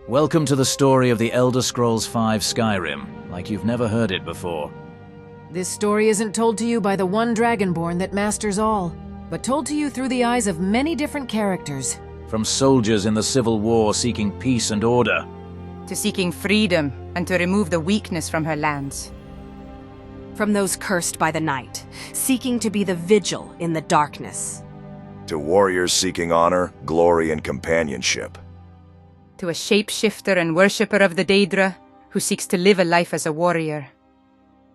Welcome to the story of the Elder Scrolls V Skyrim, like you've never heard it before. This story isn't told to you by the one Dragonborn that masters all, but told to you through the eyes of many different characters. From soldiers in the Civil War seeking peace and order, to seeking freedom and to remove the weakness from her lands. From those cursed by the night, seeking to be the vigil in the darkness. To warriors seeking honor, glory, and companionship. To a shapeshifter and worshipper of the Daedra who seeks to live a life as a warrior.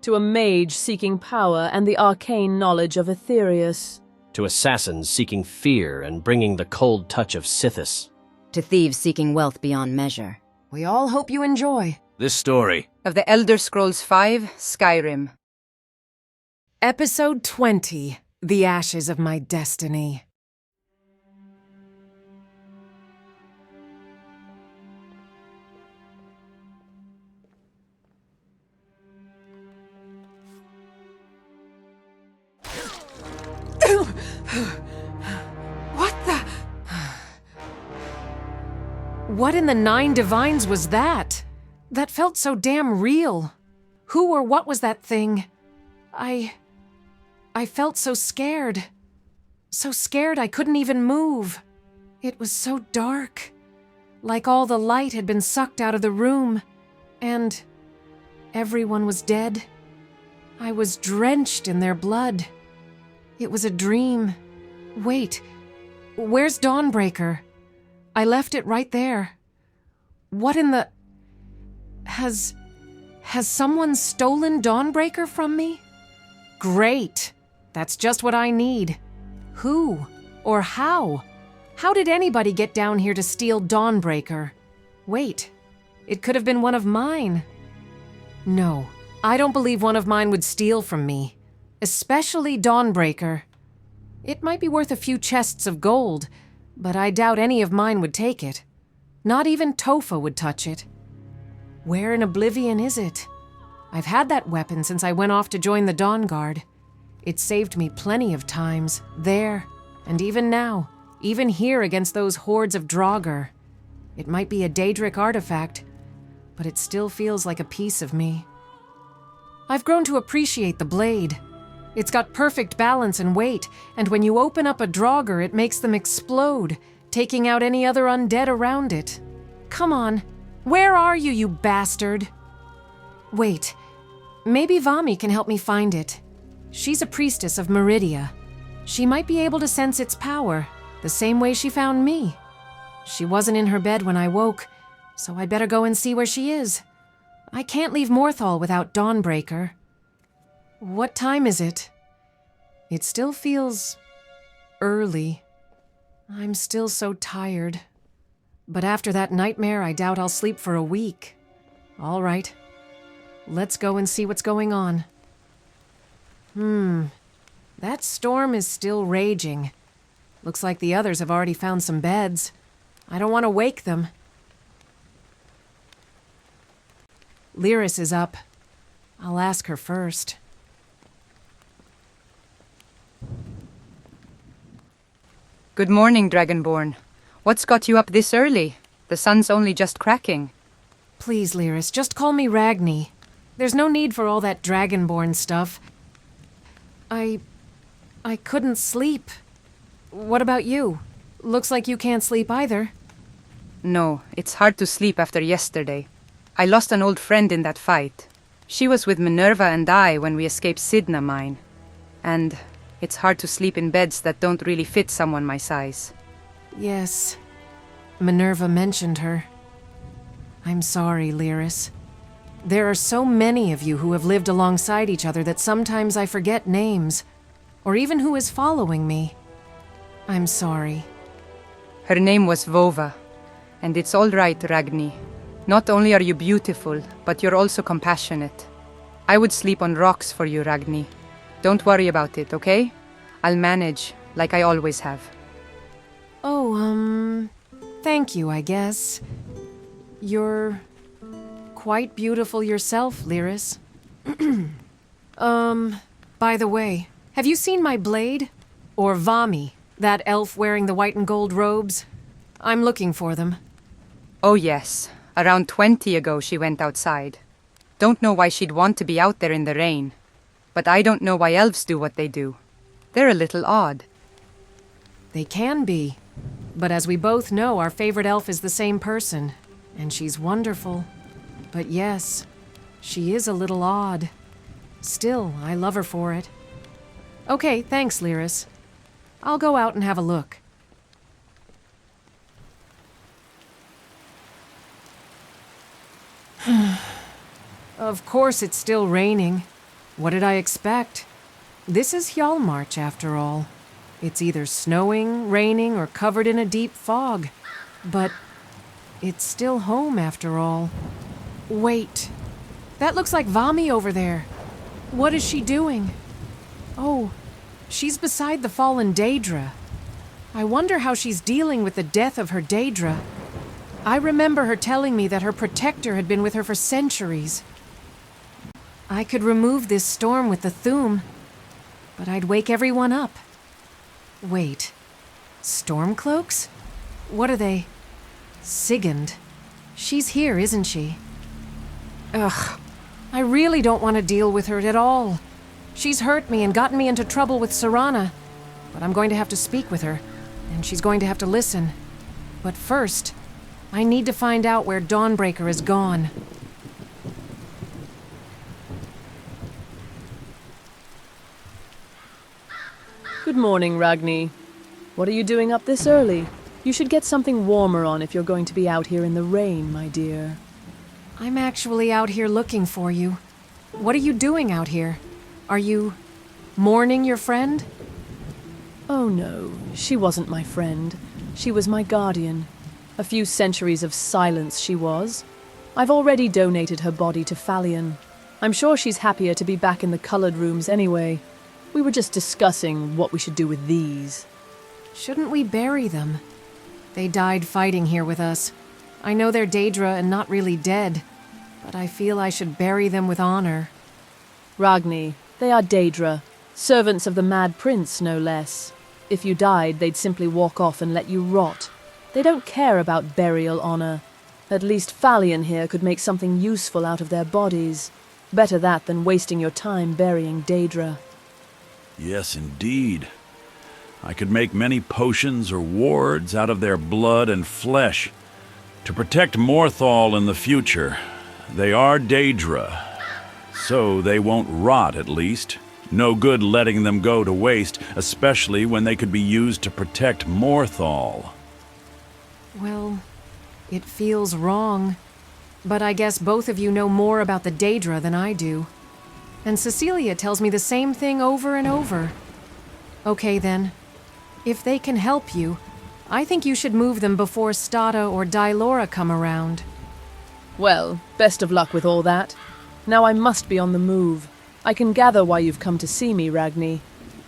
To a mage seeking power and the arcane knowledge of Aetherius. To assassins seeking fear and bringing the cold touch of Sithis. To thieves seeking wealth beyond measure. We all hope you enjoy this story of the Elder Scrolls V Skyrim. Episode 20, The Ashes of My Destiny. What the? What in the Nine Divines was that? That felt so damn real. Who or what was that thing? I felt so scared. So scared I couldn't even move. It was so dark. Like all the light had been sucked out of the room. And everyone was dead. I was drenched in their blood. It was a dream. Wait, where's Dawnbreaker? I left it right there. What in the... Has someone stolen Dawnbreaker from me? Great. That's just what I need. Who? Or how? How did anybody get down here to steal Dawnbreaker? Wait, it could have been one of mine. No, I don't believe one of mine would steal from me. Especially Dawnbreaker. It might be worth a few chests of gold, but I doubt any of mine would take it. Not even Topha would touch it. Where in Oblivion is it? I've had that weapon since I went off to join the Dawn Guard. It saved me plenty of times, there, and even now, even here against those hordes of Draugr. It might be a Daedric artifact, but it still feels like a piece of me. I've grown to appreciate the blade. It's got perfect balance and weight, and when you open up a Draugr, it makes them explode, taking out any other undead around it. Come on, where are you, you bastard? Wait, maybe Vami can help me find it. She's a priestess of Meridia. She might be able to sense its power, the same way she found me. She wasn't in her bed when I woke, so I'd better go and see where she is. I can't leave Morthal without Dawnbreaker. What time is it? It still feels early. I'm still so tired. But after that nightmare, I doubt I'll sleep for a week. All right. Let's go and see what's going on. That storm is still raging. Looks like the others have already found some beds. I don't want to wake them. Lyris is up. I'll ask her first. Good morning, Dragonborn. What's got you up this early? The sun's only just cracking. Please, Lyris, just call me Ragni. There's no need for all that Dragonborn stuff. I couldn't sleep. What about you? Looks like you can't sleep either. No, it's hard to sleep after yesterday. I lost an old friend in that fight. She was with Minerva and I when we escaped Sidna Mine. And it's hard to sleep in beds that don't really fit someone my size. Yes. Minerva mentioned her. I'm sorry, Lyris. There are so many of you who have lived alongside each other that sometimes I forget names, or even who is following me. I'm sorry. Her name was Vova, and it's all right, Ragni. Not only are you beautiful, but you're also compassionate. I would sleep on rocks for you, Ragni. Don't worry about it, okay? I'll manage, like I always have. Oh, thank you, I guess. You're quite beautiful yourself, Lyris. By the way, have you seen my blade? Or Vami, that elf wearing the white and gold robes? I'm looking for them. Oh yes, Around 20 ago she went outside. Don't know why she'd want to be out there in the rain. But I don't know why elves do what they do. They're a little odd. They can be. But as we both know, our favorite elf is the same person. And she's wonderful. But yes, she is a little odd. Still, I love her for it. Okay, thanks, Lyris. I'll go out and have a look. Of course it's still raining. What did I expect? This is Hjalmarch, after all. It's either snowing, raining, or covered in a deep fog. But it's still home, after all. Wait. That looks like Vami over there. What is she doing? Oh, she's beside the fallen Daedra. I wonder how she's dealing with the death of her Daedra. I remember her telling me that her protector had been with her for centuries. I could remove this storm with the Thuum, but I'd wake everyone up. Wait, storm cloaks? What are they? Sigund. She's here, isn't she? Ugh, I really don't want to deal with her at all. She's hurt me and gotten me into trouble with Serana, but I'm going to have to speak with her, and she's going to have to listen. But first, I need to find out where Dawnbreaker is gone. Good morning, Ragni. What are you doing up this early? You should get something warmer on if you're going to be out here in the rain, my dear. I'm actually out here looking for you. What are you doing out here? Are you mourning your friend? Oh no, she wasn't my friend. She was my guardian. A few centuries of silence she was. I've already donated her body to Falion. I'm sure she's happier to be back in the colored rooms anyway. We were just discussing what we should do with these. Shouldn't we bury them? They died fighting here with us. I know they're Daedra and not really dead, but I feel I should bury them with honor. Ragni, they are Daedra, servants of the Mad Prince, no less. If you died, they'd simply walk off and let you rot. They don't care about burial honor. At least Falion here could make something useful out of their bodies. Better that than wasting your time burying Daedra. Yes, indeed. I could make many potions or wards out of their blood and flesh. To protect Morthal in the future, they are Daedra. So they won't rot, at least. No good letting them go to waste, especially when they could be used to protect Morthal. Well, it feels wrong. But I guess both of you know more about the Daedra than I do. And Cecilia tells me the same thing over and over. Okay then. If they can help you, I think you should move them before Stada or Dylora come around. Well, best of luck with all that. Now I must be on the move. I can gather why you've come to see me, Ragni.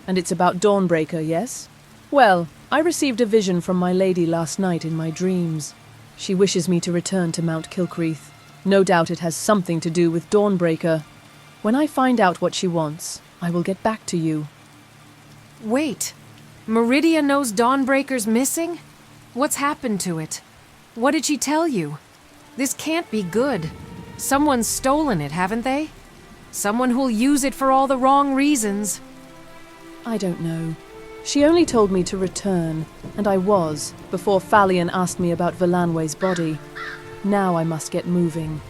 And it's about Dawnbreaker, yes? Well, I received a vision from my lady last night in my dreams. She wishes me to return to Mount Kilcreath. No doubt it has something to do with Dawnbreaker. When I find out what she wants, I will get back to you. Wait, Meridia knows Dawnbreaker's missing? What's happened to it? What did she tell you? This can't be good. Someone's stolen it, haven't they? Someone who'll use it for all the wrong reasons. I don't know. She only told me to return, and I was, before Falion asked me about Valanwe's body. Now I must get moving.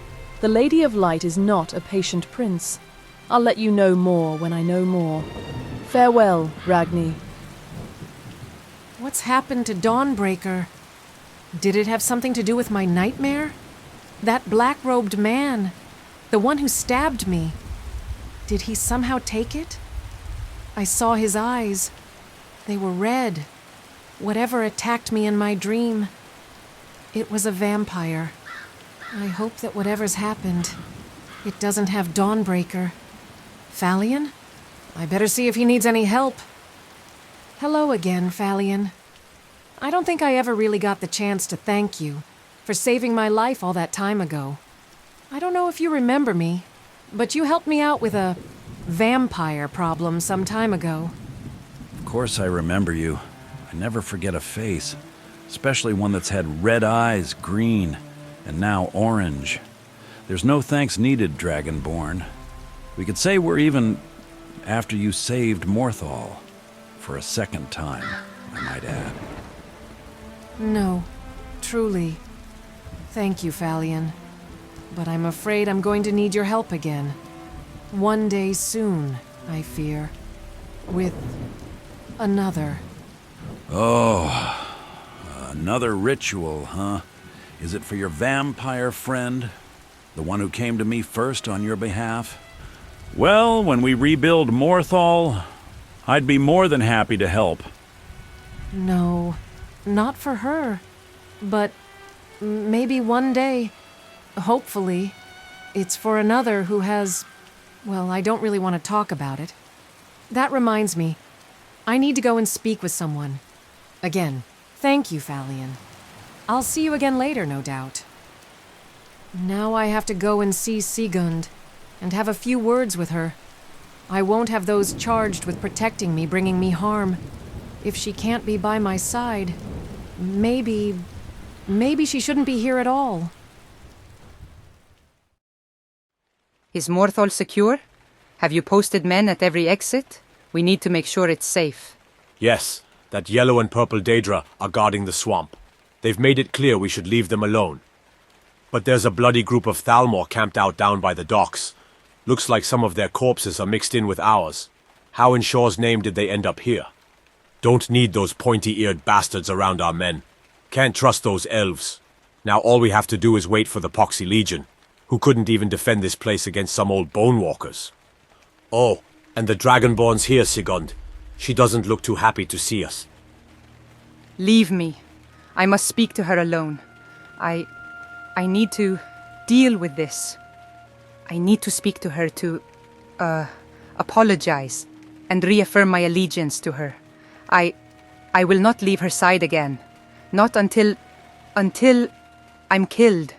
The Lady of Light is not a patient prince. I'll let you know more when I know more. Farewell, Ragni. What's happened to Dawnbreaker? Did it have something to do with my nightmare? That black-robed man, the one who stabbed me. Did he somehow take it? I saw his eyes. They were red. Whatever attacked me in my dream, it was a vampire. I hope that whatever's happened, it doesn't have Dawnbreaker. Falion? I better see if he needs any help. Hello again, Falion. I don't think I ever really got the chance to thank you for saving my life all that time ago. I don't know if you remember me, but you helped me out with a vampire problem some time ago. Of course I remember you. I never forget a face, especially one that's had red eyes, green. and now orange. There's no thanks needed, Dragonborn. We could say we're even after you saved Morthal. For a second time, I might add. No, truly. Thank you, Falion. But I'm afraid I'm going to need your help again. One day soon, I fear. With another. Oh, another ritual, huh? Is it for your vampire friend? The one who came to me first on your behalf? Well, when we rebuild Morthal, I'd be more than happy to help. No, not for her. But maybe one day, hopefully, it's for another who has... Well, I don't really want to talk about it. That reminds me, I need to go and speak with someone. Again, thank you, Falion. I'll see you again later, no doubt. Now I have to go and see Sigund, and have a few words with her. I won't have those charged with protecting me bringing me harm. If she can't be by my side, maybe she shouldn't be here at all. Is Morthal secure? Have you posted men at every exit? We need to make sure it's safe. Yes, that yellow and purple Daedra are guarding the swamp. They've made it clear we should leave them alone. But there's a bloody group of Thalmor camped out down by the docks. Looks like some of their corpses are mixed in with ours. How in Shaw's name did they end up here? Don't need those pointy-eared bastards around our men. Can't trust those elves. Now all we have to do is wait for the Poxy Legion, who couldn't even defend this place against some old bonewalkers. Oh, and the Dragonborn's here, Sigund. She doesn't look too happy to see us. Leave me. I must speak to her alone. I need to deal with this. I need to speak to her to, apologize and reaffirm my allegiance to her. I will not leave her side again. Not until I'm killed.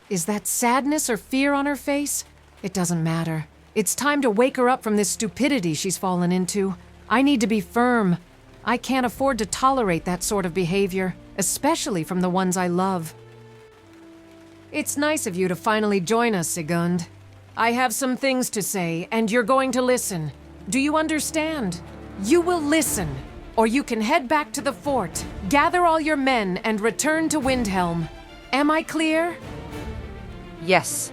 Is that sadness or fear on her face? It doesn't matter. It's time to wake her up from this stupidity she's fallen into. I need to be firm. I can't afford to tolerate that sort of behavior, especially from the ones I love. It's nice of you to finally join us, Sigund. I have some things to say, and you're going to listen. Do you understand? You will listen, or you can head back to the fort, gather all your men, and return to Windhelm. Am I clear? Yes.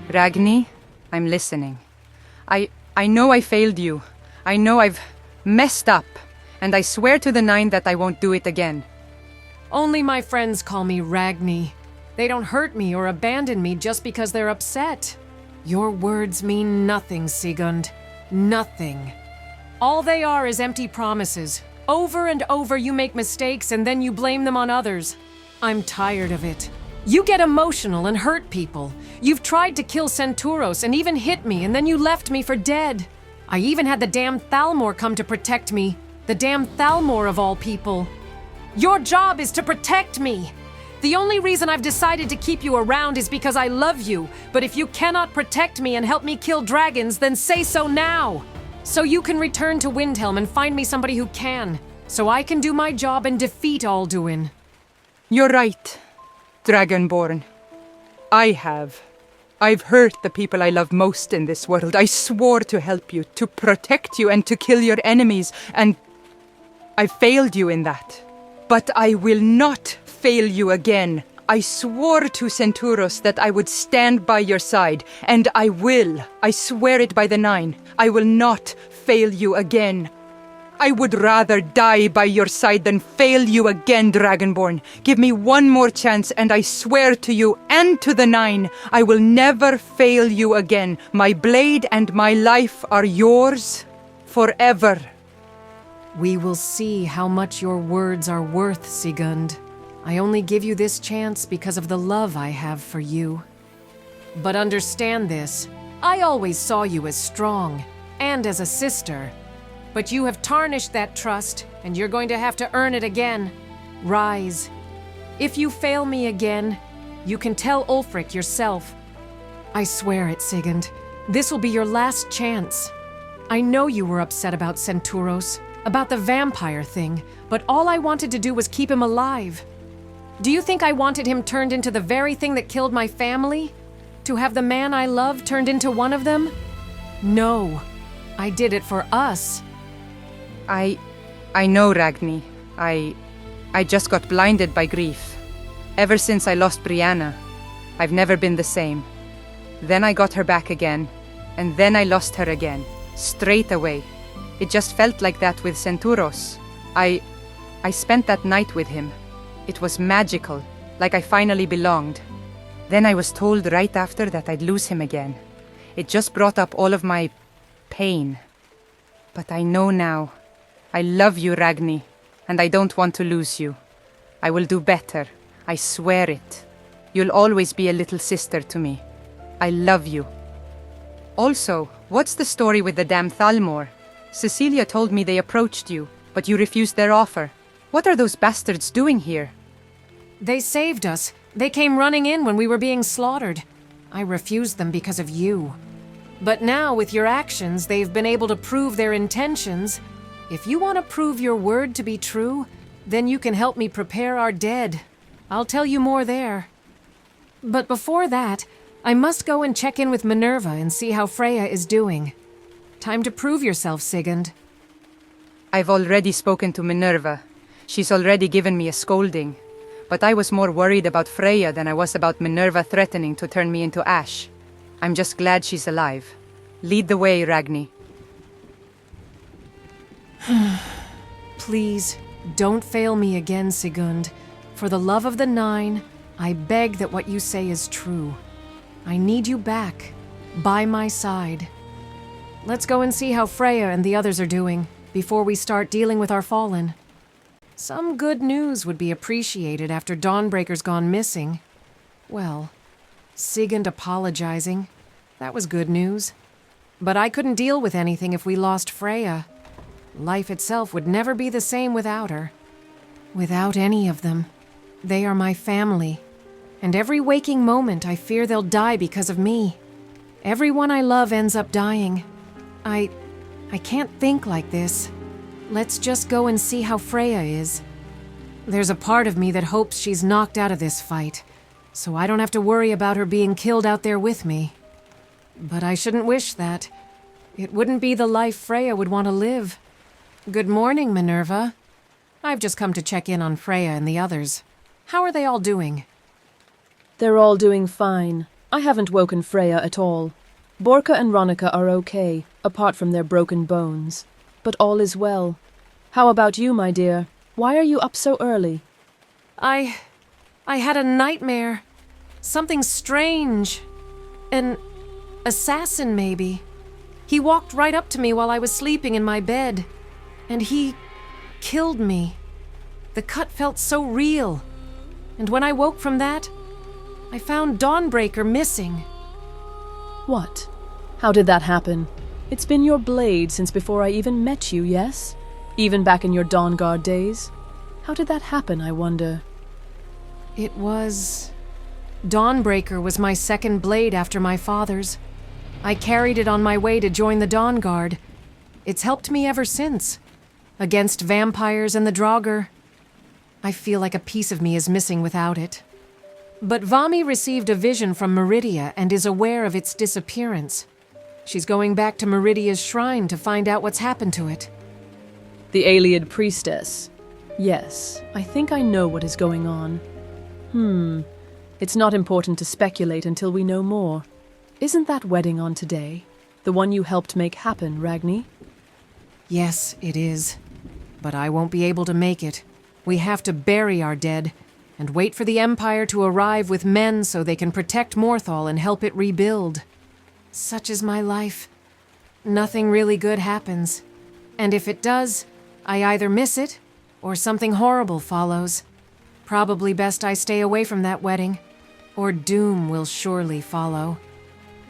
Ragni, I'm listening. I know I failed you. I know I've messed up, and I swear to the Nine that I won't do it again. Only my friends call me Ragni. They don't hurt me or abandon me just because they're upset. Your words mean nothing, Sigund. Nothing. All they are is empty promises. Over and over you make mistakes and then you blame them on others. I'm tired of it. You get emotional and hurt people. You've tried to kill Senturos and even hit me, and then you left me for dead. I even had the damn Thalmor come to protect me. The damn Thalmor of all people. Your job is to protect me. The only reason I've decided to keep you around is because I love you, but if you cannot protect me and help me kill dragons, then say so now. So you can return to Windhelm and find me somebody who can, so I can do my job and defeat Alduin. You're right, Dragonborn. I've hurt the people I love most in this world. I swore to help you, to protect you, and to kill your enemies, and I failed you in that. But I will not fail you again. I swore to Senturos that I would stand by your side, and I will. I swear it by the Nine. I will not fail you again. I would rather die by your side than fail you again, Dragonborn. Give me one more chance, and I swear to you and to the Nine, I will never fail you again. My blade and my life are yours forever. We will see how much your words are worth, Sigund. I only give you this chance because of the love I have for you. But understand this, I always saw you as strong, and as a sister. But you have tarnished that trust, and you're going to have to earn it again. Rise. If you fail me again, you can tell Ulfric yourself. I swear it, Sigund. This will be your last chance. I know you were upset about Senturos, about the vampire thing, but all I wanted to do was keep him alive. Do you think I wanted him turned into the very thing that killed my family? To have the man I love turned into one of them? No. I did it for us. I know, Ragni. I just got blinded by grief. Ever since I lost Brianna, I've never been the same. Then I got her back again, and then I lost her again, straight away. It just felt like that with Senturos. I spent that night with him. It was magical, like I finally belonged. Then I was told right after that I'd lose him again. It just brought up all of my pain. But I know now. I love you, Ragni, and I don't want to lose you. I will do better. I swear it. You'll always be a little sister to me. I love you. Also, what's the story with the damn Thalmor? Cecilia told me they approached you, but you refused their offer. What are those bastards doing here? They saved us. They came running in when we were being slaughtered. I refused them because of you. But now, with your actions, they've been able to prove their intentions. If you want to prove your word to be true, then you can help me prepare our dead. I'll tell you more there. But before that, I must go and check in with Minerva and see how Freya is doing. Time to prove yourself, Sigurd. I've already spoken to Minerva. She's already given me a scolding. But I was more worried about Freya than I was about Minerva threatening to turn me into ash. I'm just glad she's alive. Lead the way, Ragni. Please, don't fail me again, Sigurd. For the love of the Nine, I beg that what you say is true. I need you back, by my side. Let's go and see how Freya and the others are doing, before we start dealing with our fallen. Some good news would be appreciated after Dawnbreaker's gone missing. Well, Sigurd apologizing. That was good news. But I couldn't deal with anything if we lost Freya. Life itself would never be the same without her. Without any of them. They are my family. And every waking moment I fear they'll die because of me. Everyone I love ends up dying. I can't think like this. Let's just go and see how Freya is. There's a part of me that hopes she's knocked out of this fight, so I don't have to worry about her being killed out there with me. But I shouldn't wish that. It wouldn't be the life Freya would want to live. Good morning, Minerva. I've just come to check in on Freya and the others. How are they all doing? They're all doing fine. I haven't woken Freya at all. Borka and Ronica are okay, apart from their broken bones. But all is well. How about you, my dear? Why are you up so early? I had a nightmare. Something strange. An assassin, maybe. He walked right up to me while I was sleeping in my bed. And he killed me. The cut felt so real. And when I woke from that, I found Dawnbreaker missing. What? How did that happen? It's been your blade since before I even met you, yes? Even back in your Dawnguard days? How did that happen, I wonder? It was... Dawnbreaker was my second blade after my father's. I carried it on my way to join the Dawnguard. It's helped me ever since. Against vampires and the Draugr. I feel like a piece of me is missing without it. But Vami received a vision from Marillia and is aware of its disappearance. She's going back to Marillia's shrine to find out what's happened to it. The Ayleid priestess. Yes, I think I know what is going on. It's not important to speculate until we know more. Isn't that wedding on today? The one you helped make happen, Ragni? Yes, it is. But I won't be able to make it. We have to bury our dead, and wait for the Empire to arrive with men so they can protect Morthal and help it rebuild. Such is my life. Nothing really good happens. And if it does, I either miss it, or something horrible follows. Probably best I stay away from that wedding, or doom will surely follow.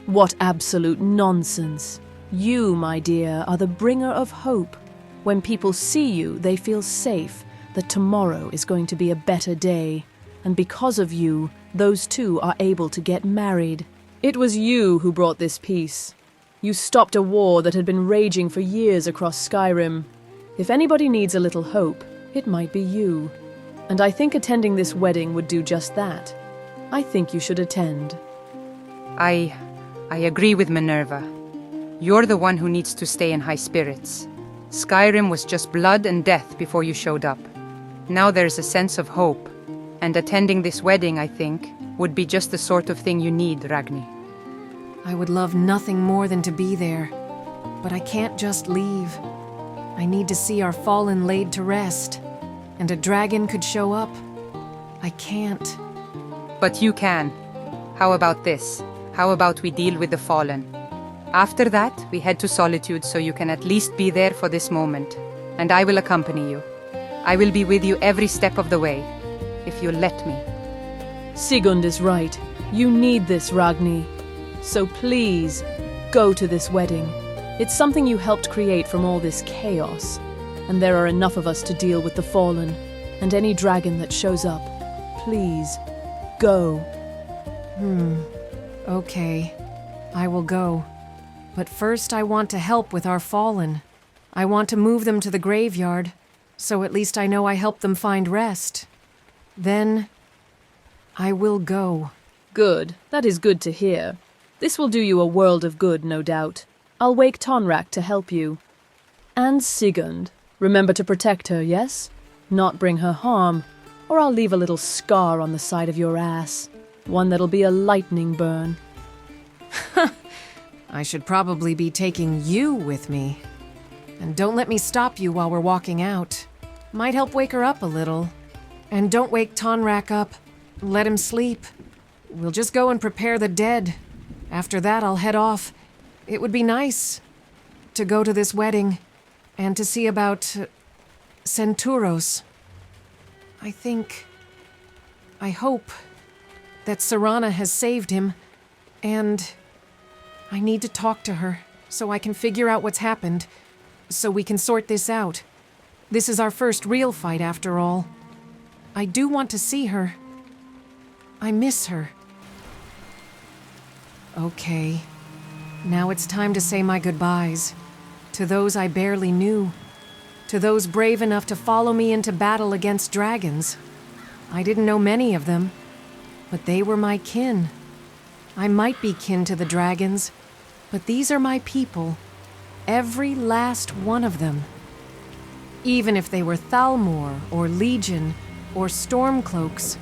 What absolute nonsense. You, my dear, are the bringer of hope. When people see you, they feel safe, that tomorrow is going to be a better day. And because of you, those two are able to get married. It was you who brought this peace. You stopped a war that had been raging for years across Skyrim. If anybody needs a little hope, it might be you. and I think attending this wedding would do just that. I think you should attend. I agree with Minerva. You're the one who needs to stay in high spirits. Skyrim was just blood and death before you showed up. Now there's a sense of hope, and attending this wedding, I think, would be just the sort of thing you need, Ragni. I would love nothing more than to be there, but I can't just leave. I need to see our fallen laid to rest, and a dragon could show up. I can't. But you can. How about this? How about we deal with the fallen? After that, we head to Solitude so you can at least be there for this moment, and I will accompany you. I will be with you every step of the way, if you'll let me. Sigund is right. You need this, Ragni. So please, go to this wedding. It's something you helped create from all this chaos, and there are enough of us to deal with the fallen, and any dragon that shows up. Please, go. Okay. I will go. But first I want to help with our fallen. I want to move them to the graveyard, so at least I know I helped them find rest. Then I will go. Good. That is good to hear. This will do you a world of good, no doubt. I'll wake Tonrak to help you. And Sigund. Remember to protect her, yes? Not bring her harm, or I'll leave a little scar on the side of your ass. One that'll be a lightning burn. I should probably be taking you with me. And don't let me stop you while we're walking out. Might help wake her up a little. And don't wake Tonrak up. Let him sleep. We'll just go and prepare the dead. After that, I'll head off. It would be nice to go to this wedding and to see about Senturos. I hope that Serana has saved him, and I need to talk to her so I can figure out what's happened, so we can sort this out. This is our first real fight, after all. I do want to see her. I miss her. Okay. Now it's time to say my goodbyes. To those I barely knew. To those brave enough to follow me into battle against dragons. I didn't know many of them, but they were my kin. I might be kin to the dragons, but these are my people. Every last one of them. Even if they were Thalmor, or Legion, or Stormcloaks,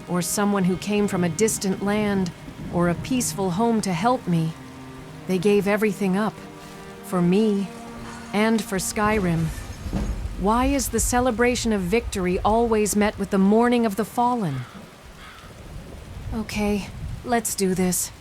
or someone who came from a distant land, or a peaceful home to help me, they gave everything up. For me, and for Skyrim. Why is the celebration of victory always met with the mourning of the fallen? Okay, let's do this.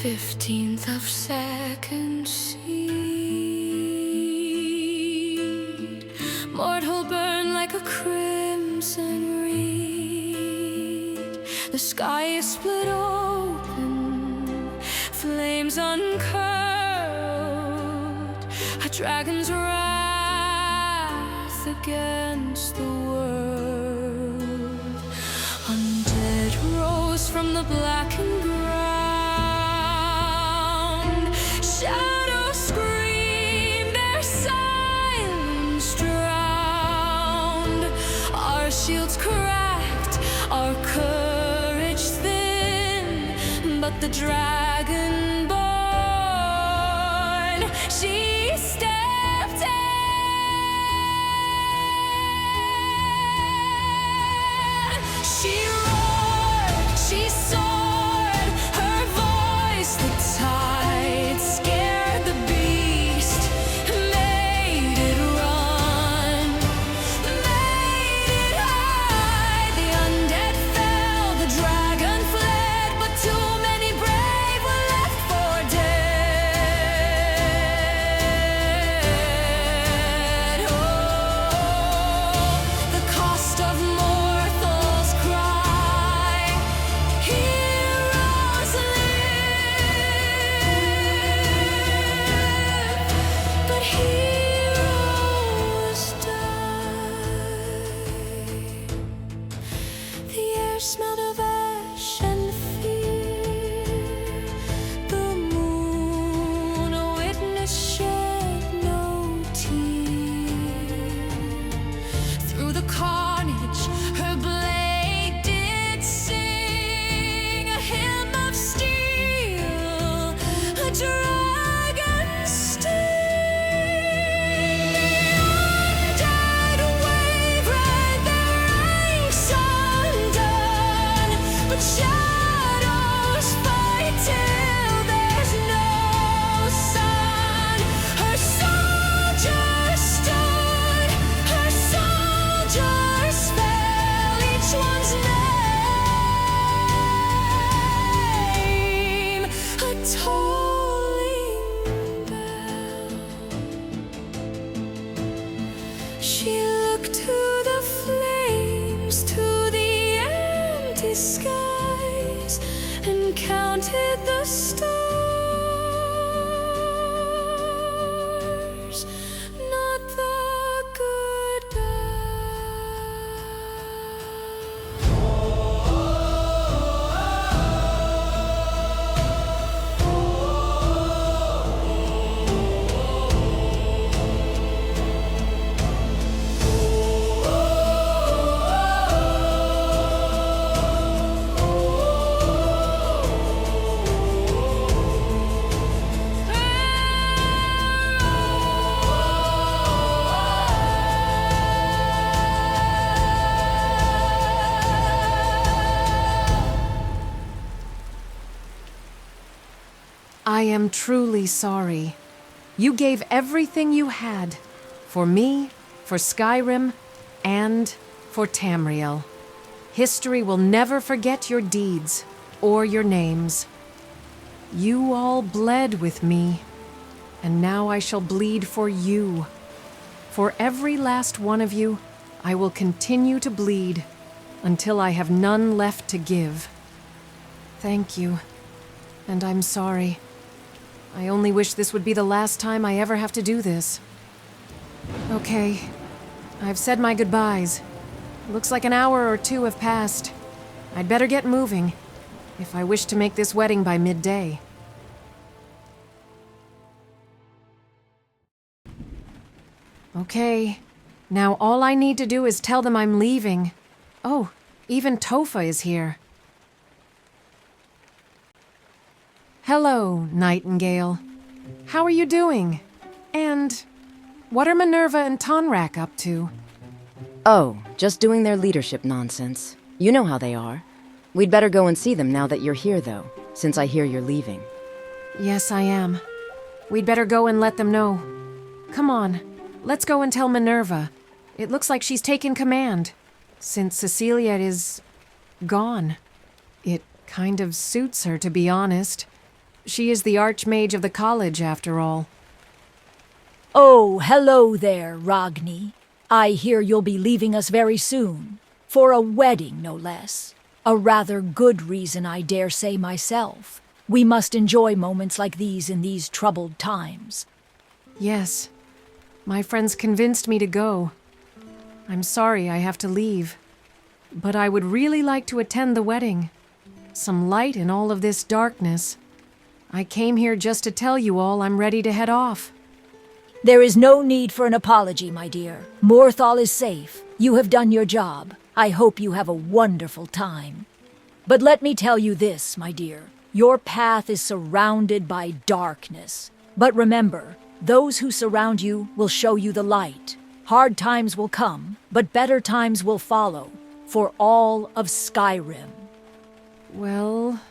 Fifteenth of second seed, mortal burn like a crimson reed. The sky is split open, flames uncurled, a dragon's wrath against the world. Undead rose from the blackened ground. Shadows scream, their silence drowned. Our shields cracked, our courage thin, but the Dragonborn, she stepped in. She roared, she soared, her voice the tide scared the beast, made it run, made it hide. The undead fell, the dragon fled, but too many brave were left carnage, her blade did sing a hymn of steel, a dragon's sting. The undead wave ride their ranks undone, but shadows fight till there's no sun. Her soldiers stood, her soldiers fell, each one's name a tolling bell. She looked to the flames, to the empty skies, and counted the stars, not the I am truly sorry. You gave everything you had. For me, for Skyrim, and for Tamriel. History will never forget your deeds, or your names. You all bled with me, and now I shall bleed for you. For every last one of you, I will continue to bleed, until I have none left to give. Thank you, and I'm sorry. I only wish this would be the last time I ever have to do this. Okay, I've said my goodbyes. Looks like an hour or two have passed. I'd better get moving, if I wish to make this wedding by midday. Okay, now all I need to do is tell them I'm leaving. Oh, even Topha is here. Hello, Nightingale. How are you doing? And what are Minerva and Tonrak up to? Oh, just doing their leadership nonsense. You know how they are. We'd better go and see them now that you're here, though, since I hear you're leaving. Yes, I am. We'd better go and let them know. Come on, let's go and tell Minerva. It looks like she's taken command, since Cecilia is gone. It kind of suits her, to be honest. She is the Archmage of the college, after all. Oh, hello there, Ragni. I hear you'll be leaving us very soon. For a wedding, no less. A rather good reason, I dare say myself. We must enjoy moments like these in these troubled times. Yes. My friends convinced me to go. I'm sorry I have to leave. But I would really like to attend the wedding. Some light in all of this darkness. I came here just to tell you all I'm ready to head off. There is no need for an apology, my dear. Morthal is safe. You have done your job. I hope you have a wonderful time. But let me tell you this, my dear. Your path is surrounded by darkness. But remember, those who surround you will show you the light. Hard times will come, but better times will follow. For all of Skyrim. Well,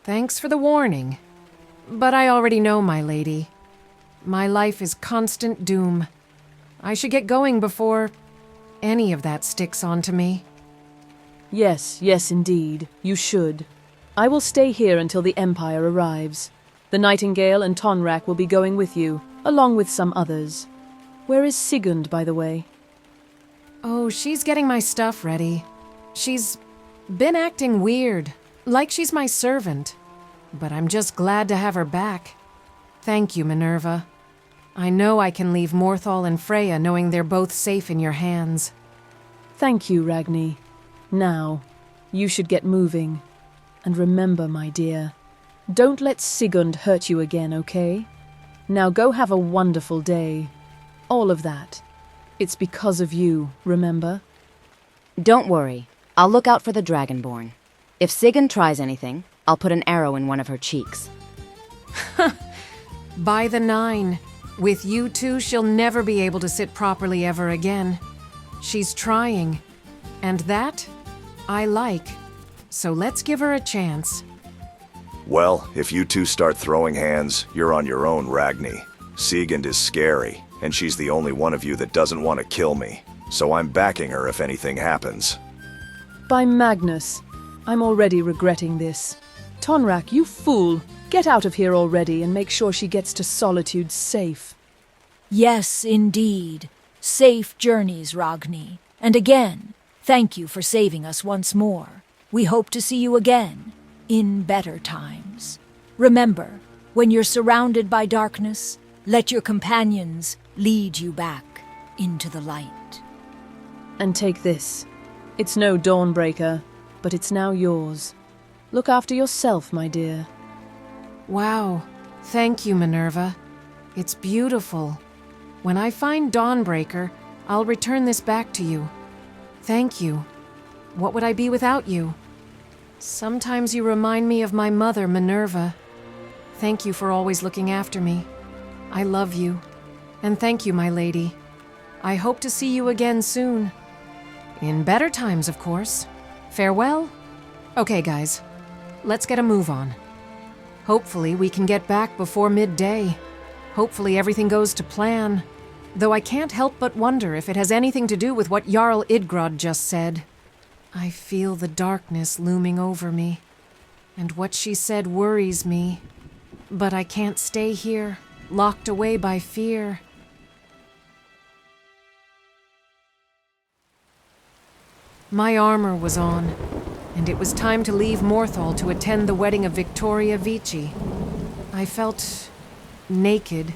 thanks for the warning. But I already know, my lady. My life is constant doom. I should get going before any of that sticks onto me. Yes, yes indeed, you should. I will stay here until the Empire arrives. The Nightingale and Tonrak will be going with you, along with some others. Where is Sigund, by the way? Oh, she's getting my stuff ready. She's been acting weird, like she's my servant. But I'm just glad to have her back. Thank you, Minerva. I know I can leave Morthal and Freya knowing they're both safe in your hands. Thank you, Ragni. Now, you should get moving. And remember, my dear, don't let Sigund hurt you again, okay? Now go have a wonderful day. All of that. It's because of you, remember? Don't worry. I'll look out for the Dragonborn. If Sigyn tries anything, I'll put an arrow in one of her cheeks. By the 9. With you two, she'll never be able to sit properly ever again. She's trying. And that, I like. So let's give her a chance. Well, if you two start throwing hands, you're on your own, Ragni. Sigyn is scary, and she's the only one of you that doesn't want to kill me. So I'm backing her if anything happens. By Magnus, I'm already regretting this. Tonrak, you fool! Get out of here already and make sure she gets to Solitude safe. Yes, indeed. Safe journeys, Ragni. And again, thank you for saving us once more. We hope to see you again, in better times. Remember, when you're surrounded by darkness, let your companions lead you back into the light. And take this. It's no Dawnbreaker, but it's now yours. Look after yourself, my dear. Wow. Thank you, Minerva. It's beautiful. When I find Dawnbreaker, I'll return this back to you. Thank you. What would I be without you? Sometimes you remind me of my mother, Minerva. Thank you for always looking after me. I love you. And thank you, my lady. I hope to see you again soon. In better times, of course. Farewell. Okay, guys. Let's get a move on. Hopefully we can get back before midday. Hopefully everything goes to plan. Though I can't help but wonder if it has anything to do with what Jarl Idgrod just said. I feel the darkness looming over me. And what she said worries me. But I can't stay here, locked away by fear. My armor was on, and it was time to leave Morthal to attend the wedding of Vittoria Vici. I felt naked,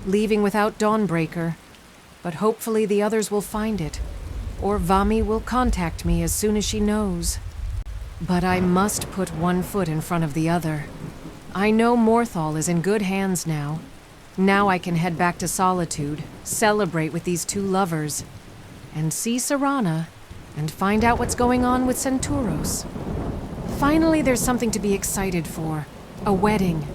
leaving without Dawnbreaker, but hopefully the others will find it, or Vami will contact me as soon as she knows. But I must put one foot in front of the other. I know Morthal is in good hands now. Now I can head back to Solitude, celebrate with these two lovers, and see Serana, and find out what's going on with Senturos. Finally, there's something to be excited for. A wedding.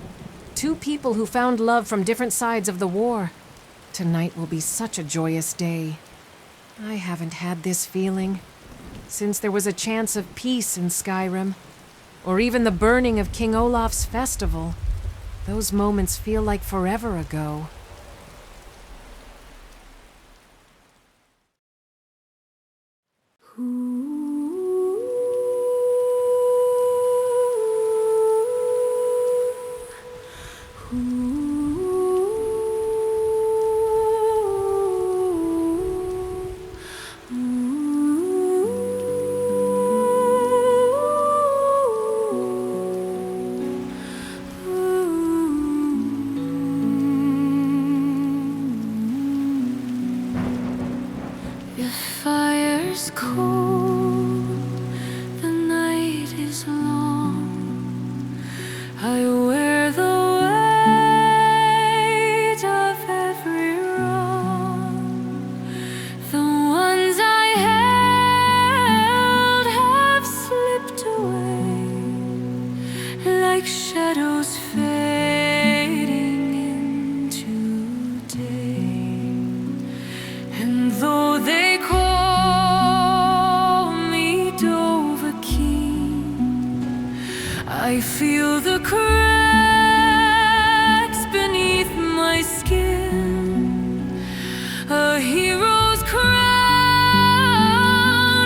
Two people who found love from different sides of the war. Tonight will be such a joyous day. I haven't had this feeling since there was a chance of peace in Skyrim, or even the burning of King Olaf's festival. Those moments feel like forever ago. I feel the cracks beneath my skin. A hero's crown,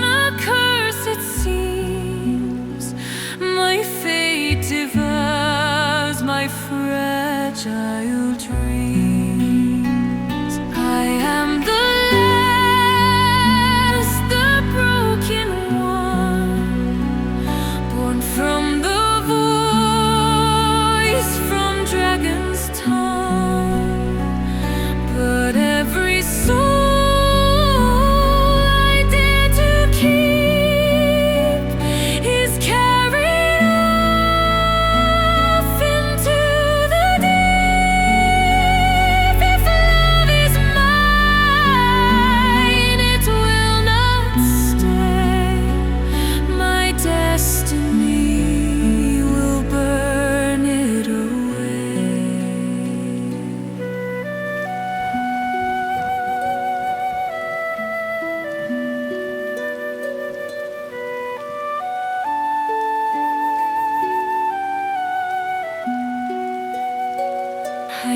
a curse it seems. My fate devours my fragile dreams. I am the last, the broken one, born from the void.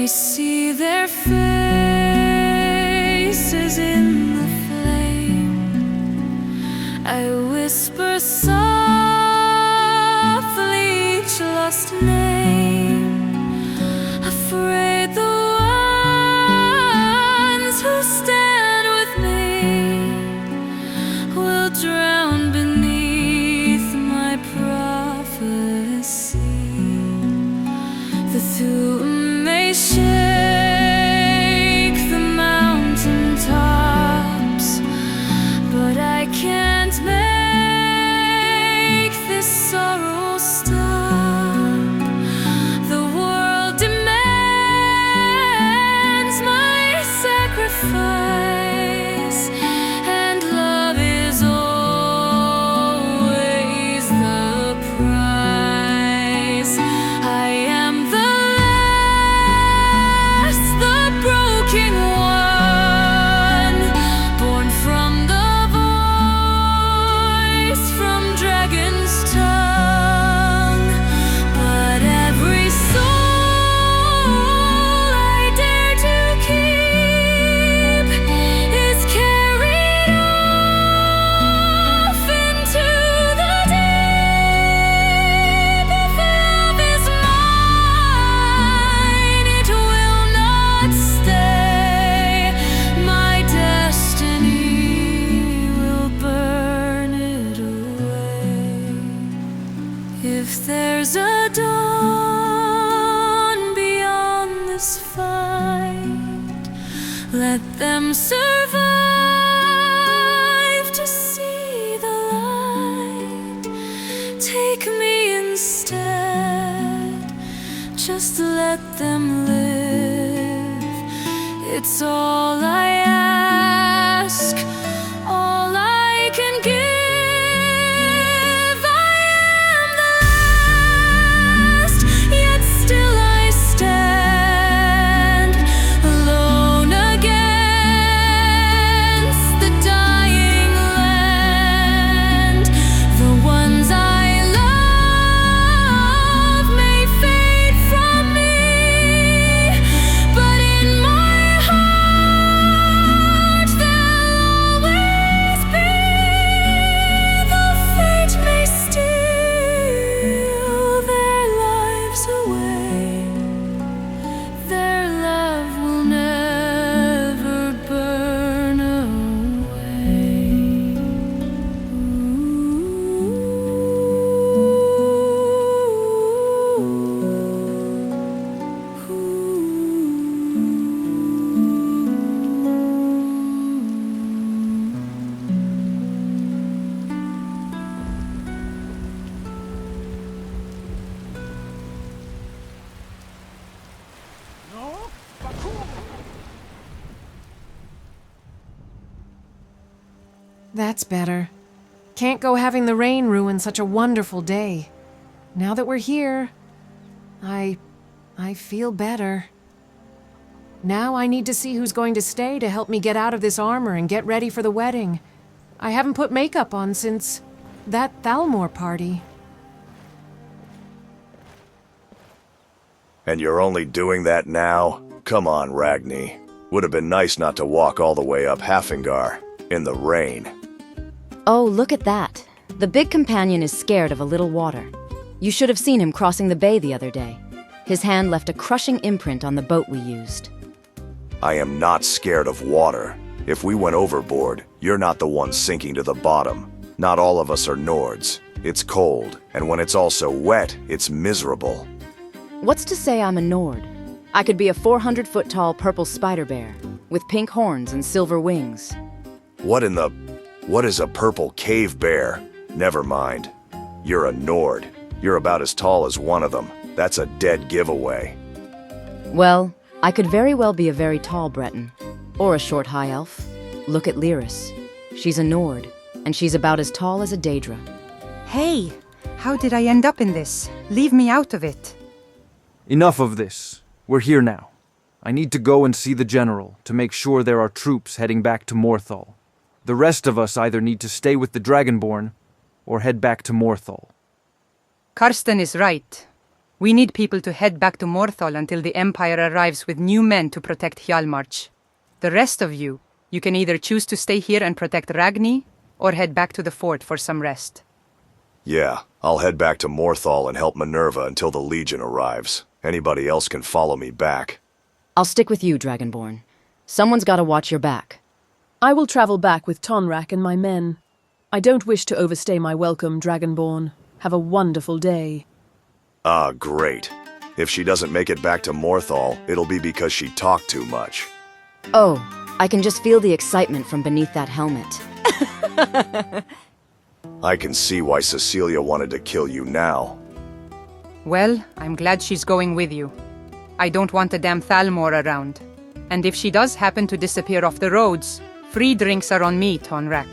see their faces in the flame. I whisper softly each lost name, afraid the ones who stand with me will drown beneath my prophecy. The Thu'um may shake the mountain tops, but I can't make this sorrow stop. The world demands my sacrifice, and love is always the price. I am the last, the broken one, born from the voice from dragon's tongue. But every soul I dare to keep is carried off into the deep. If love is mine, it will not stay. My destiny will burn it away. If there's a dawn beyond this fight, let them survive to see the light. Take me instead, just let them live. It's all I ask, all I can give. I am the last, yet still I stand alone against the dying land. The ones I love may fade from me, but in my heart they'll always be. The fate may steal their lives away, their love will never burn That's better. Can't go having the rain ruin such a wonderful day. Now that we're here, I feel better. Now I need to see who's going to stay to help me get out of this armor and get ready for the wedding. I haven't put makeup on since that Thalmor party. And you're only doing that now? Come on, Ragni. Would have been nice not to walk all the way up Hafingar in the rain. Oh, look at that. The big companion is scared of a little water. You should have seen him crossing the bay the other day. His hand left a crushing imprint on the boat we used. I am not scared of water. If we went overboard, you're not the one sinking to the bottom. Not all of us are Nords. It's cold, and when it's also wet, it's miserable. What's to say I'm a Nord? I could be a 400-foot-tall purple spider bear, with pink horns and silver wings. What is a purple cave bear? Never mind. You're a Nord. You're about as tall as one of them. That's a dead giveaway. Well, I could very well be a very tall Breton. Or a short high elf. Look at Lyris. She's a Nord, and she's about as tall as a Daedra. Hey, how did I end up in this? Leave me out of it. Enough of this. We're here now. I need to go and see the general to make sure there are troops heading back to Morthal. The rest of us either need to stay with the Dragonborn or head back to Morthal. Karsten is right. We need people to head back to Morthal until the Empire arrives with new men to protect Hjalmarch. The rest of you can either choose to stay here and protect Ragni, or head back to the fort for some rest. Yeah, I'll head back to Morthal and help Minerva until the Legion arrives. Anybody else can follow me back. I'll stick with you, Dragonborn. Someone's gotta watch your back. I will travel back with Tonrak and my men. I don't wish to overstay my welcome, Dragonborn. Have a wonderful day. Ah, great. If she doesn't make it back to Morthal, it'll be because she talked too much. Oh, I can just feel the excitement from beneath that helmet. I can see why Cecilia wanted to kill you now. Well, I'm glad she's going with you. I don't want a damn Thalmor around. And if she does happen to disappear off the roads, free drinks are on me, Tonrak.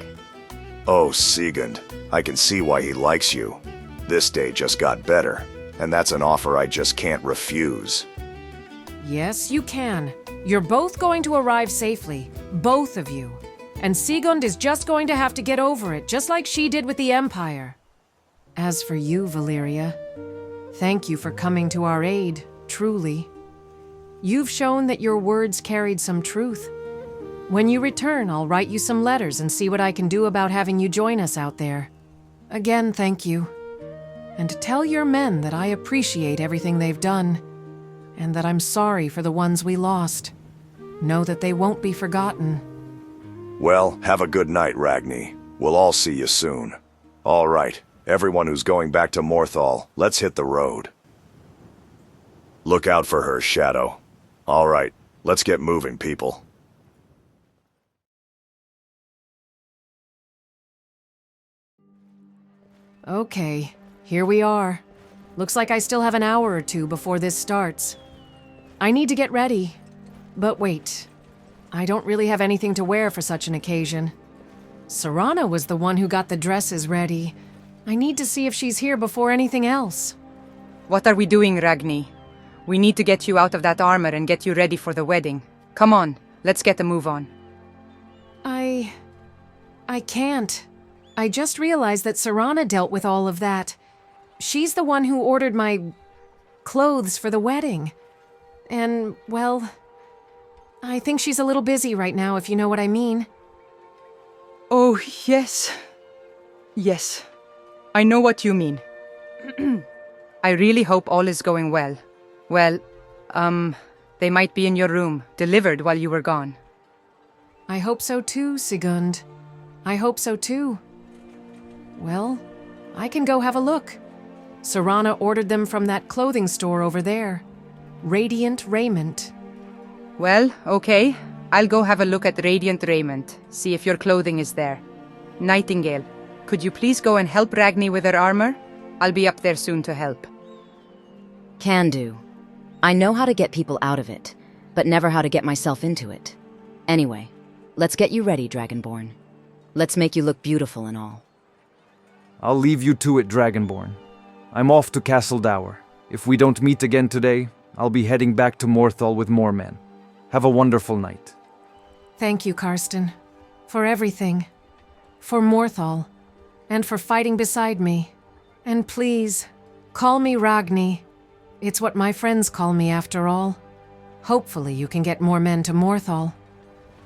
Oh, Sigund, I can see why he likes you. This day just got better, and that's an offer I just can't refuse. Yes, you can. You're both going to arrive safely. Both of you. And Sigund is just going to have to get over it, just like she did with the Empire. As for you, Valeria, thank you for coming to our aid, truly. You've shown that your words carried some truth. When you return, I'll write you some letters and see what I can do about having you join us out there. Again, thank you. And tell your men that I appreciate everything they've done, and that I'm sorry for the ones we lost. Know that they won't be forgotten. Well, have a good night, Ragni. We'll all see you soon. All right, everyone who's going back to Morthal, let's hit the road. Look out for her, Shadow. All right, let's get moving, people. Okay, here we are. Looks like I still have an hour or two before this starts. I need to get ready. But wait, I don't really have anything to wear for such an occasion. Serana was the one who got the dresses ready. I need to see if she's here before anything else. What are we doing, Ragni? We need to get you out of that armor and get you ready for the wedding. Come on, let's get a move on. I can't. I just realized that Serana dealt with all of that. She's the one who ordered my clothes for the wedding. And, well, I think she's a little busy right now, if you know what I mean. Oh, yes. Yes. I know what you mean. I really hope all is going well. Well, they might be in your room, delivered while you were gone. I hope so too, Sigund. I hope so too. Well, I can go have a look. Serana ordered them from that clothing store over there. Radiant Raiment. Well, okay. I'll go have a look at Radiant Raiment, see if your clothing is there. Nightingale, could you please go and help Ragni with her armor? I'll be up there soon to help. Can do. I know how to get people out of it, but never how to get myself into it. Anyway, let's get you ready, Dragonborn. Let's make you look beautiful and all. I'll leave you to it, Dragonborn. I'm off to Castle Dower. If we don't meet again today, I'll be heading back to Morthal with more men. Have a wonderful night. Thank you, Karsten. For everything. For Morthal. And for fighting beside me. And please, call me Ragni. It's what my friends call me after all. Hopefully you can get more men to Morthal.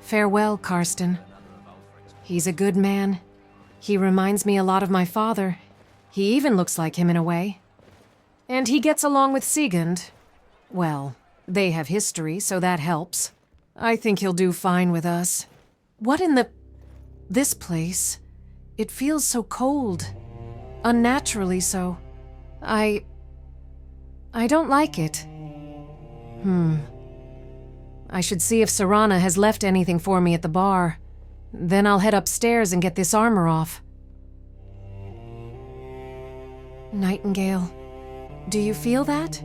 Farewell, Karsten. He's a good man. He reminds me a lot of my father. He even looks like him in a way. And he gets along with Sigund. Well, they have history, so that helps. I think he'll do fine with us. What in the... This place? It feels so cold. Unnaturally so. I don't like it. I should see if Serana has left anything for me at the bar. Then I'll head upstairs and get this armor off. Nightingale, do you feel that?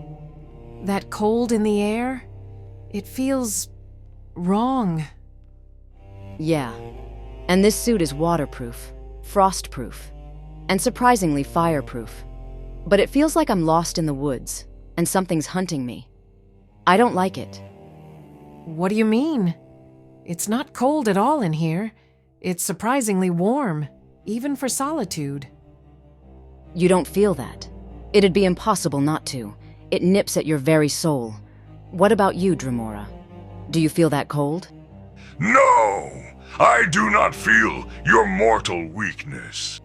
That cold in the air? It feels... wrong. Yeah. And this suit is waterproof, frostproof, and surprisingly fireproof. But it feels like I'm lost in the woods, and something's hunting me. I don't like it. What do you mean? It's not cold at all in here. It's surprisingly warm, even for Solitude. You don't feel that. It'd be impossible not to. It nips at your very soul. What about you, Dremora? Do you feel that cold? No! I do not feel your mortal weakness.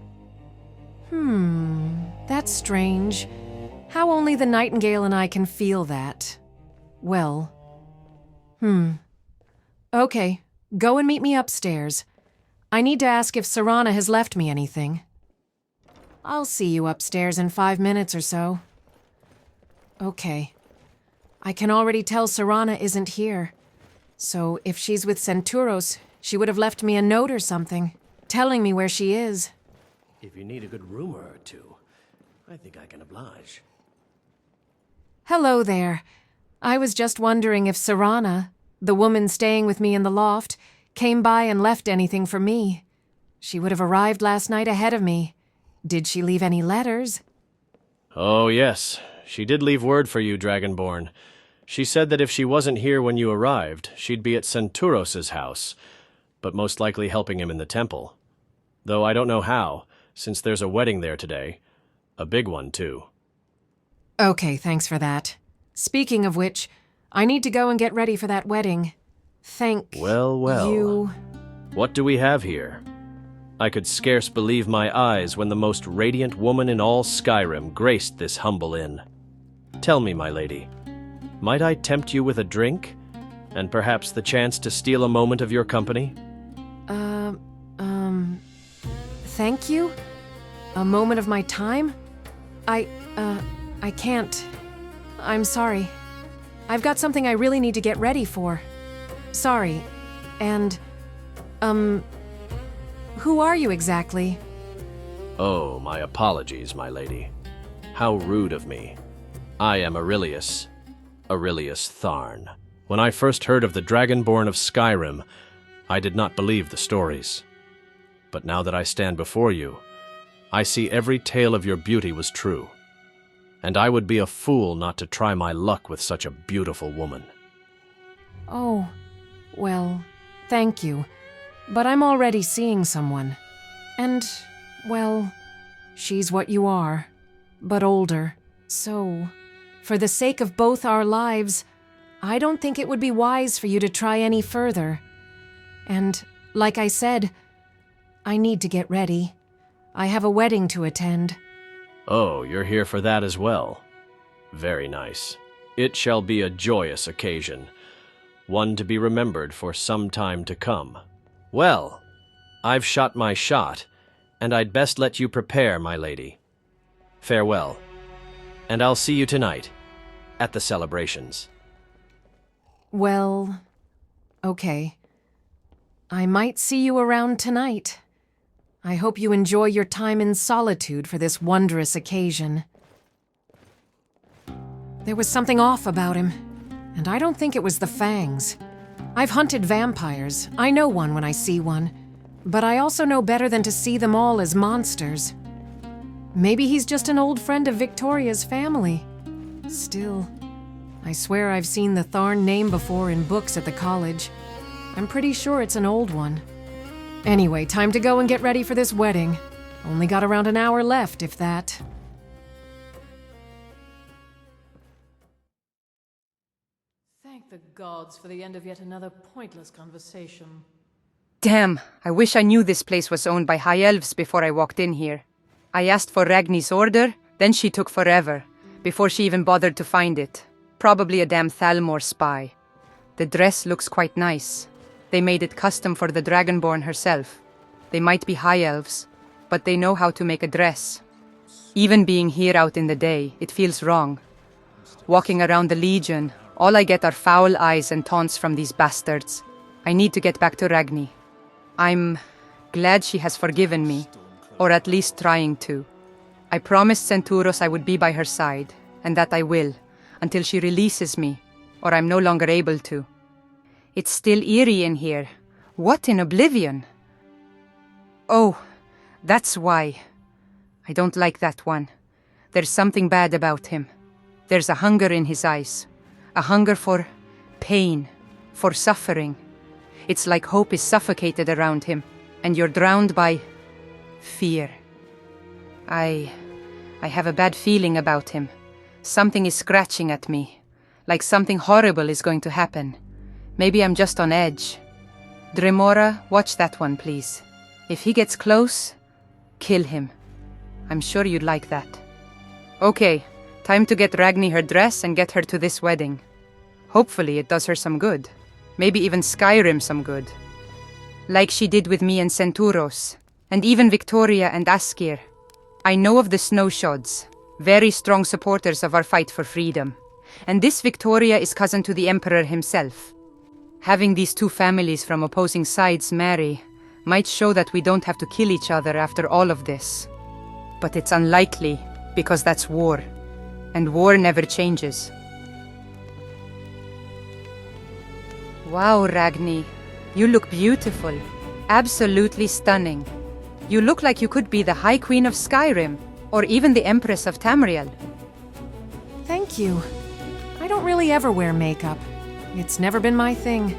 That's strange. How only the Nightingale and I can feel that. Well, Okay, go and meet me upstairs. I need to ask if Serana has left me anything. I'll see you upstairs in 5 minutes or so. Okay. I can already tell Serana isn't here. So if she's with Senturos, she would have left me a note or something, telling me where she is. If you need a good rumor or two, I think I can oblige. Hello there. I was just wondering if Serana, the woman staying with me in the loft, came by and left anything for me. She would have arrived last night ahead of me. Did she leave any letters? Oh, yes. She did leave word for you, Dragonborn. She said that if she wasn't here when you arrived, she'd be at Senturos' house, but most likely helping him in the temple. Though I don't know how, since there's a wedding there today. A big one, too. Okay, thanks for that. Speaking of which, I need to go and get ready for that wedding. Well. You... What do we have here? I could scarce believe my eyes when the most radiant woman in all Skyrim graced this humble inn. Tell me, my lady, might I tempt you with a drink? And perhaps the chance to steal a moment of your company? Thank you? A moment of my time? I can't. I'm sorry. I've got something I really need to get ready for. Sorry. And, who are you exactly? Oh, my apologies, my lady. How rude of me. I am Aurelius Tharn. When I first heard of the Dragonborn of Skyrim, I did not believe the stories. But now that I stand before you, I see every tale of your beauty was true. And I would be a fool not to try my luck with such a beautiful woman. Oh, well, thank you. But I'm already seeing someone. And, well, she's what you are, but older. So, for the sake of both our lives, I don't think it would be wise for you to try any further. And, like I said, I need to get ready. I have a wedding to attend. Oh, you're here for that as well. Very nice. It shall be a joyous occasion, one to be remembered for some time to come. Well, I've shot my shot, and I'd best let you prepare, my lady. Farewell, and I'll see you tonight, at the celebrations. Well, okay. I might see you around tonight. I hope you enjoy your time in solitude for this wondrous occasion. There was something off about him, and I don't think it was the fangs. I've hunted vampires. I know one when I see one, but I also know better than to see them all as monsters. Maybe he's just an old friend of Victoria's family. Still, I swear I've seen the Tharn name before in books at the college. I'm pretty sure it's an old one. Anyway, time to go and get ready for this wedding. Only got around an hour left, if that. Thank the gods for the end of yet another pointless conversation. Damn, I wish I knew this place was owned by high elves before I walked in here. I asked for Ragni's order, then she took forever, before she even bothered to find it. Probably a damn Thalmor spy. The dress looks quite nice. They made it custom for the Dragonborn herself. They might be high elves, but they know how to make a dress. Even being here out in the day, it feels wrong. Walking around the Legion, all I get are foul eyes and taunts from these bastards. I need to get back to Ragni. I'm glad she has forgiven me, or at least trying to. I promised Senturos I would be by her side, and that I will, until she releases me, or I'm no longer able to. It's still eerie in here. What in oblivion? Oh, that's why. I don't like that one. There's something bad about him. There's a hunger in his eyes. A hunger for pain, for suffering. It's like hope is suffocated around him, and you're drowned by fear. I have a bad feeling about him. Something is scratching at me, like something horrible is going to happen. Maybe I'm just on edge. Dremora, watch that one, please. If he gets close, kill him. I'm sure you'd like that. Okay, time to get Ragni her dress and get her to this wedding. Hopefully it does her some good. Maybe even Skyrim some good. Like she did with me and Senturos, and even Vittoria and Askir. I know of the Snowshods, very strong supporters of our fight for freedom. And this Vittoria is cousin to the Emperor himself. Having these two families from opposing sides marry might show that we don't have to kill each other after all of this. But it's unlikely, because that's war. And war never changes. Wow, Ragni. You look beautiful. Absolutely stunning. You look like you could be the High Queen of Skyrim, or even the Empress of Tamriel. Thank you. I don't really ever wear makeup. It's never been my thing.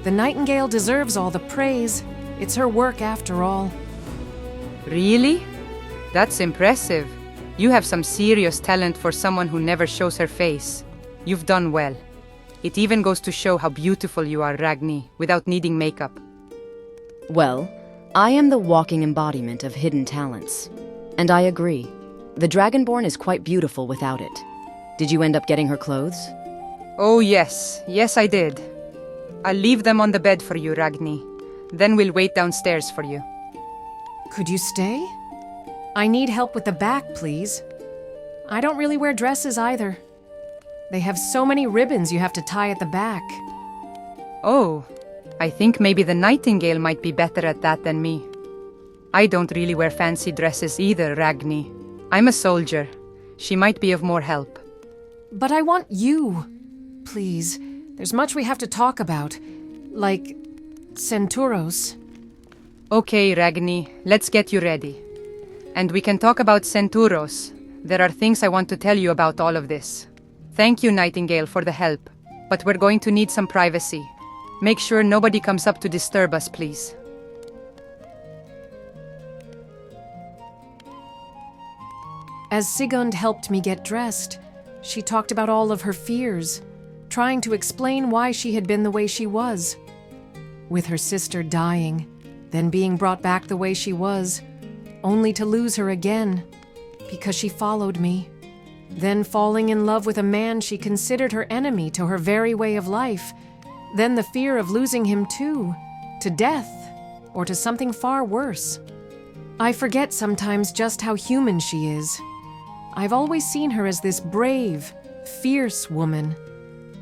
The Nightingale deserves all the praise. It's her work after all. Really? That's impressive. You have some serious talent for someone who never shows her face. You've done well. It even goes to show how beautiful you are, Ragni, without needing makeup. Well, I am the walking embodiment of hidden talents. And I agree. The Dragonborn is quite beautiful without it. Did you end up getting her clothes? Oh yes, yes I did. I'll leave them on the bed for you, Ragni. Then we'll wait downstairs for you. Could you stay? I need help with the back, please. I don't really wear dresses either. They have so many ribbons you have to tie at the back. Oh, I think maybe the Nightingale might be better at that than me. I don't really wear fancy dresses either, Ragni. I'm a soldier. She might be of more help. But I want you. Please, there's much we have to talk about. Like Senturos. Okay, Ragni, let's get you ready. And we can talk about Senturos. There are things I want to tell you about all of this. Thank you, Nightingale, for the help. But we're going to need some privacy. Make sure nobody comes up to disturb us, please. As Sigund helped me get dressed, she talked about all of her fears, trying to explain why she had been the way she was. With her sister dying, then being brought back the way she was, only to lose her again, because she followed me. Then falling in love with a man she considered her enemy to her very way of life. Then the fear of losing him too, to death, or to something far worse. I forget sometimes just how human she is. I've always seen her as this brave, fierce woman,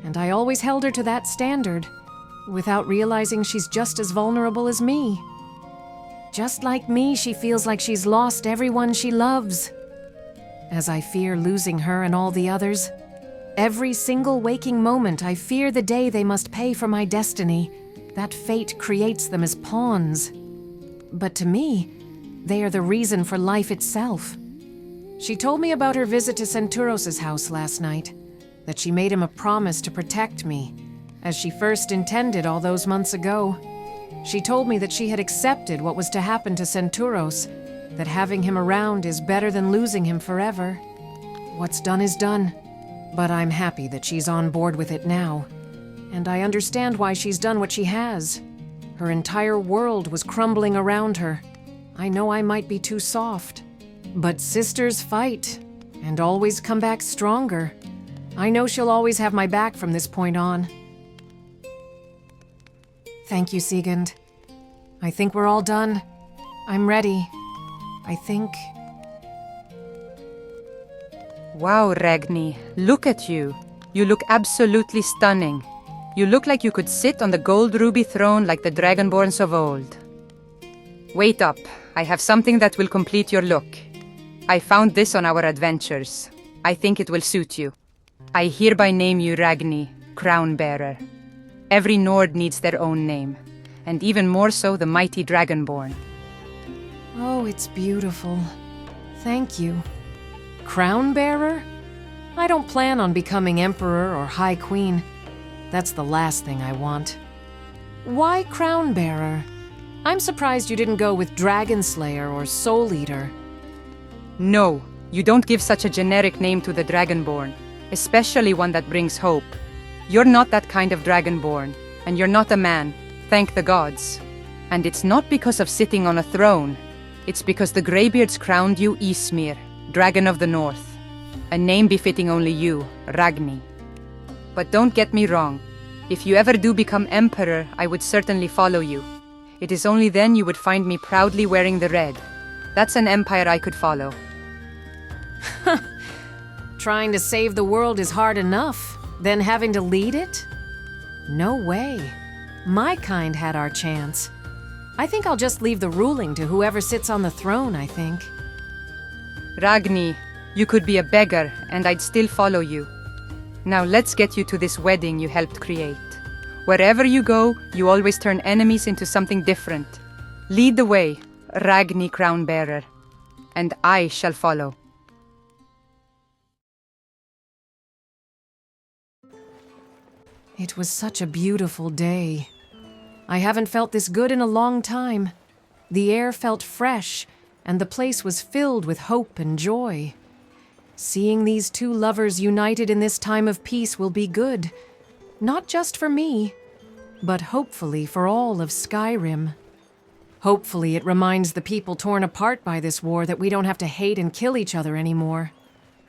and I always held her to that standard, without realizing she's just as vulnerable as me. Just like me, she feels like she's lost everyone she loves. As I fear losing her and all the others, every single waking moment I fear the day they must pay for my destiny. That fate creates them as pawns. But to me, they are the reason for life itself. She told me about her visit to Senturos' house last night, that she made him a promise to protect me, as she first intended all those months ago. She told me that she had accepted what was to happen to Senturos, that having him around is better than losing him forever. What's done is done, but I'm happy that she's on board with it now. And I understand why she's done what she has. Her entire world was crumbling around her. I know I might be too soft. But sisters fight, and always come back stronger. I know she'll always have my back from this point on. Thank you, Sigund. I think we're all done. I'm ready. I think... Wow, Ragni, look at you. You look absolutely stunning. You look like you could sit on the gold ruby throne like the Dragonborns of old. Wait up, I have something that will complete your look. I found this on our adventures. I think it will suit you. I hereby name you Ragni, Crown Bearer. Every Nord needs their own name, and even more so the mighty Dragonborn. Oh, it's beautiful. Thank you. Crown Bearer? I don't plan on becoming Emperor or High Queen. That's the last thing I want. Why Crown Bearer? I'm surprised you didn't go with Dragon Slayer or Soul Eater. No, You don't give such a generic name to the Dragonborn, especially one that brings hope. You're not that kind of Dragonborn, and you're not a man, thank the gods. And it's not because of sitting on a throne. It's because the Greybeards crowned you Ysmir, Dragon of the North. A name befitting only you, Ragni. But don't get me wrong. If you ever do become Emperor, I would certainly follow you. It is only then you would find me proudly wearing the red. That's an empire I could follow. Trying to save the world is hard enough. Then having to lead it? No way. My kind had our chance. I think I'll just leave the ruling to whoever sits on the throne, I think. Ragni, you could be a beggar, and I'd still follow you. Now let's get you to this wedding you helped create. Wherever you go, you always turn enemies into something different. Lead the way, Ragni Crownbearer, and I shall follow. It was such a beautiful day. I haven't felt this good in a long time. The air felt fresh, and the place was filled with hope and joy. Seeing these two lovers united in this time of peace will be good, not just for me, but hopefully for all of Skyrim. Hopefully it reminds the people torn apart by this war that we don't have to hate and kill each other anymore,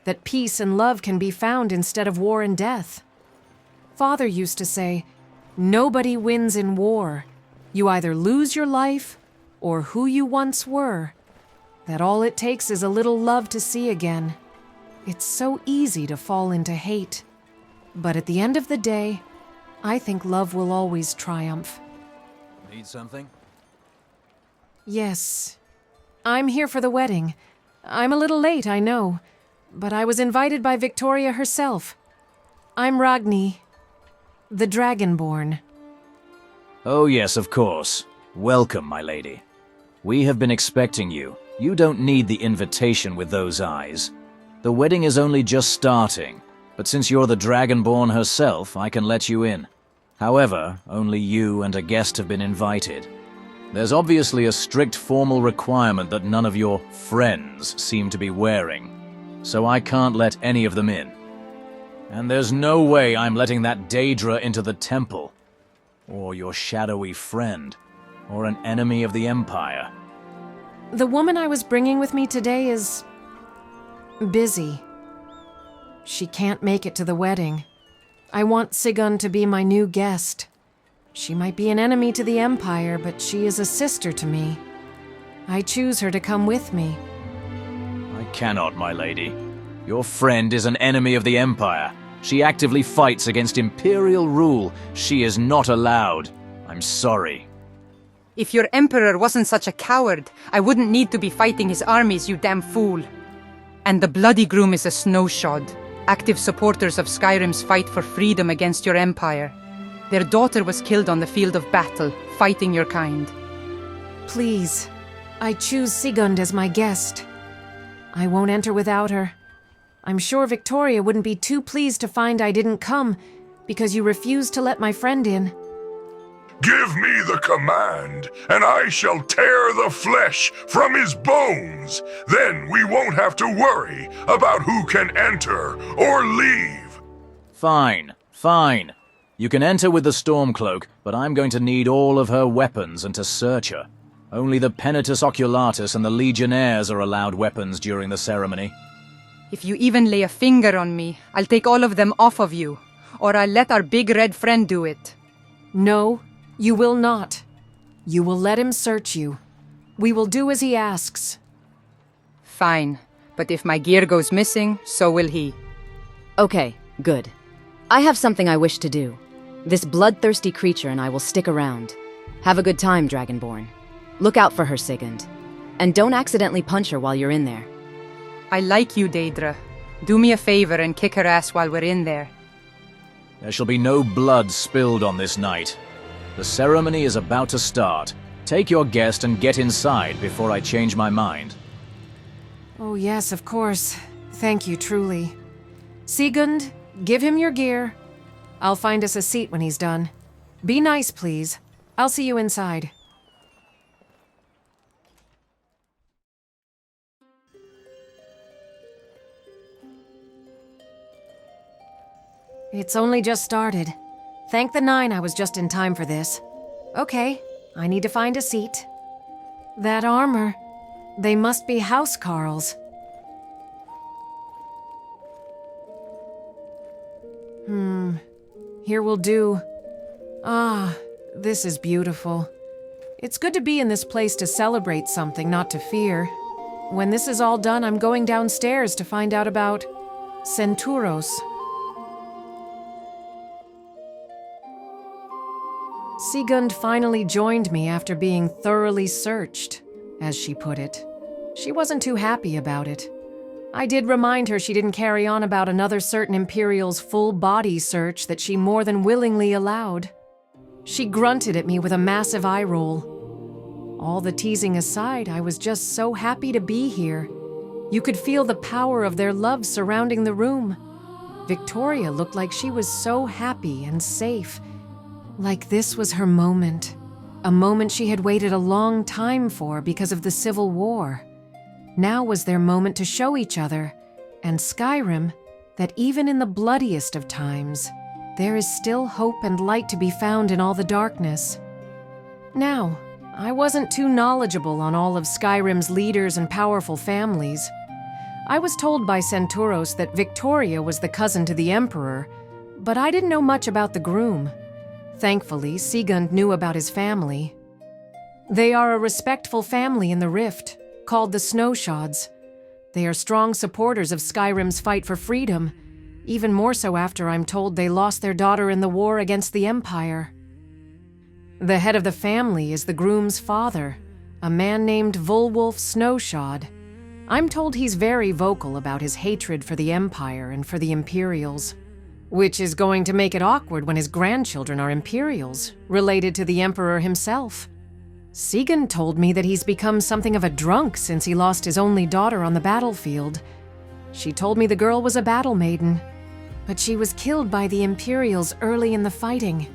that peace and love can be found instead of war and death. Father used to say, "Nobody wins in war. You either lose your life or who you once were. That all it takes is a little love to see again. It's so easy to fall into hate. But at the end of the day, I think love will always triumph." Need something? Yes. I'm here for the wedding. I'm a little late, I know, but I was invited by Vittoria herself. I'm Ragni, the Dragonborn. Oh yes, of course. Welcome, my lady. We have been expecting you. You don't need the invitation with those eyes. The wedding is only just starting, but since you're the Dragonborn herself, I can let you in. However, only you and a guest have been invited. There's obviously a strict formal requirement that none of your friends seem to be wearing, so I can't let any of them in. And there's no way I'm letting that Daedra into the temple, or your shadowy friend, or an enemy of the Empire. The woman I was bringing with me today is busy. She can't make it to the wedding. I want Sigund to be my new guest. She might be an enemy to the Empire, but she is a sister to me. I choose her to come with me. I cannot, my lady. Your friend is an enemy of the Empire. She actively fights against Imperial rule. She is not allowed. I'm sorry. If your Emperor wasn't such a coward, I wouldn't need to be fighting his armies, you damn fool. And the Bloody Groom is a snowshod. Active supporters of Skyrim's fight for freedom against your Empire. Their daughter was killed on the field of battle, fighting your kind. Please, I choose Sigund as my guest. I won't enter without her. I'm sure Vittoria wouldn't be too pleased to find I didn't come, because you refused to let my friend in. Give me the command, and I shall tear the flesh from his bones. Then we won't have to worry about who can enter or leave. Fine, fine. You can enter with the Stormcloak, but I'm going to need all of her weapons and to search her. Only the Penitus Oculatus and the Legionnaires are allowed weapons during the ceremony. If you even lay a finger on me, I'll take all of them off of you. Or I'll let our big red friend do it. No, you will not. You will let him search you. We will do as he asks. Fine, but if my gear goes missing, so will he. Okay, good. I have something I wish to do. This bloodthirsty creature and I will stick around. Have a good time, Dragonborn. Look out for her, Sigund. And don't accidentally punch her while you're in there. I like you, Daedra. Do me a favor and kick her ass while we're in there. There shall be no blood spilled on this night. The ceremony is about to start. Take your guest and get inside before I change my mind. Oh yes, of course. Thank you, truly. Sigund, give him your gear. I'll find us a seat when he's done. Be nice, please. I'll see you inside. It's only just started. Thank the Nine I was just in time for this. Okay, I need to find a seat. That armor. They must be housecarls. Here will do. Ah, this is beautiful. It's good to be in this place to celebrate something, not to fear. When this is all done, I'm going downstairs to find out about Senturos. Sigund finally joined me after being thoroughly searched, as she put it. She wasn't too happy about it. I did remind her she didn't carry on about another certain Imperial's full-body search that she more than willingly allowed. She grunted at me with a massive eye roll. All the teasing aside, I was just so happy to be here. You could feel the power of their love surrounding the room. Victoria looked like she was so happy and safe. Like this was her moment. A moment she had waited a long time for because of the Civil War. Now was their moment to show each other, and Skyrim, that even in the bloodiest of times, there is still hope and light to be found in all the darkness. Now, I wasn't too knowledgeable on all of Skyrim's leaders and powerful families. I was told by Senturos that Victoria was the cousin to the Emperor, but I didn't know much about the groom. Thankfully, Sigund knew about his family. They are a respectful family in the Rift, called the Snowshods. They are strong supporters of Skyrim's fight for freedom, even more so after I'm told they lost their daughter in the war against the Empire. The head of the family is the groom's father, a man named Volwulf Snowshod. I'm told he's very vocal about his hatred for the Empire and for the Imperials, which is going to make it awkward when his grandchildren are Imperials, related to the Emperor himself. Sigund told me that he's become something of a drunk since he lost his only daughter on the battlefield. She told me the girl was a battle maiden, but she was killed by the Imperials early in the fighting.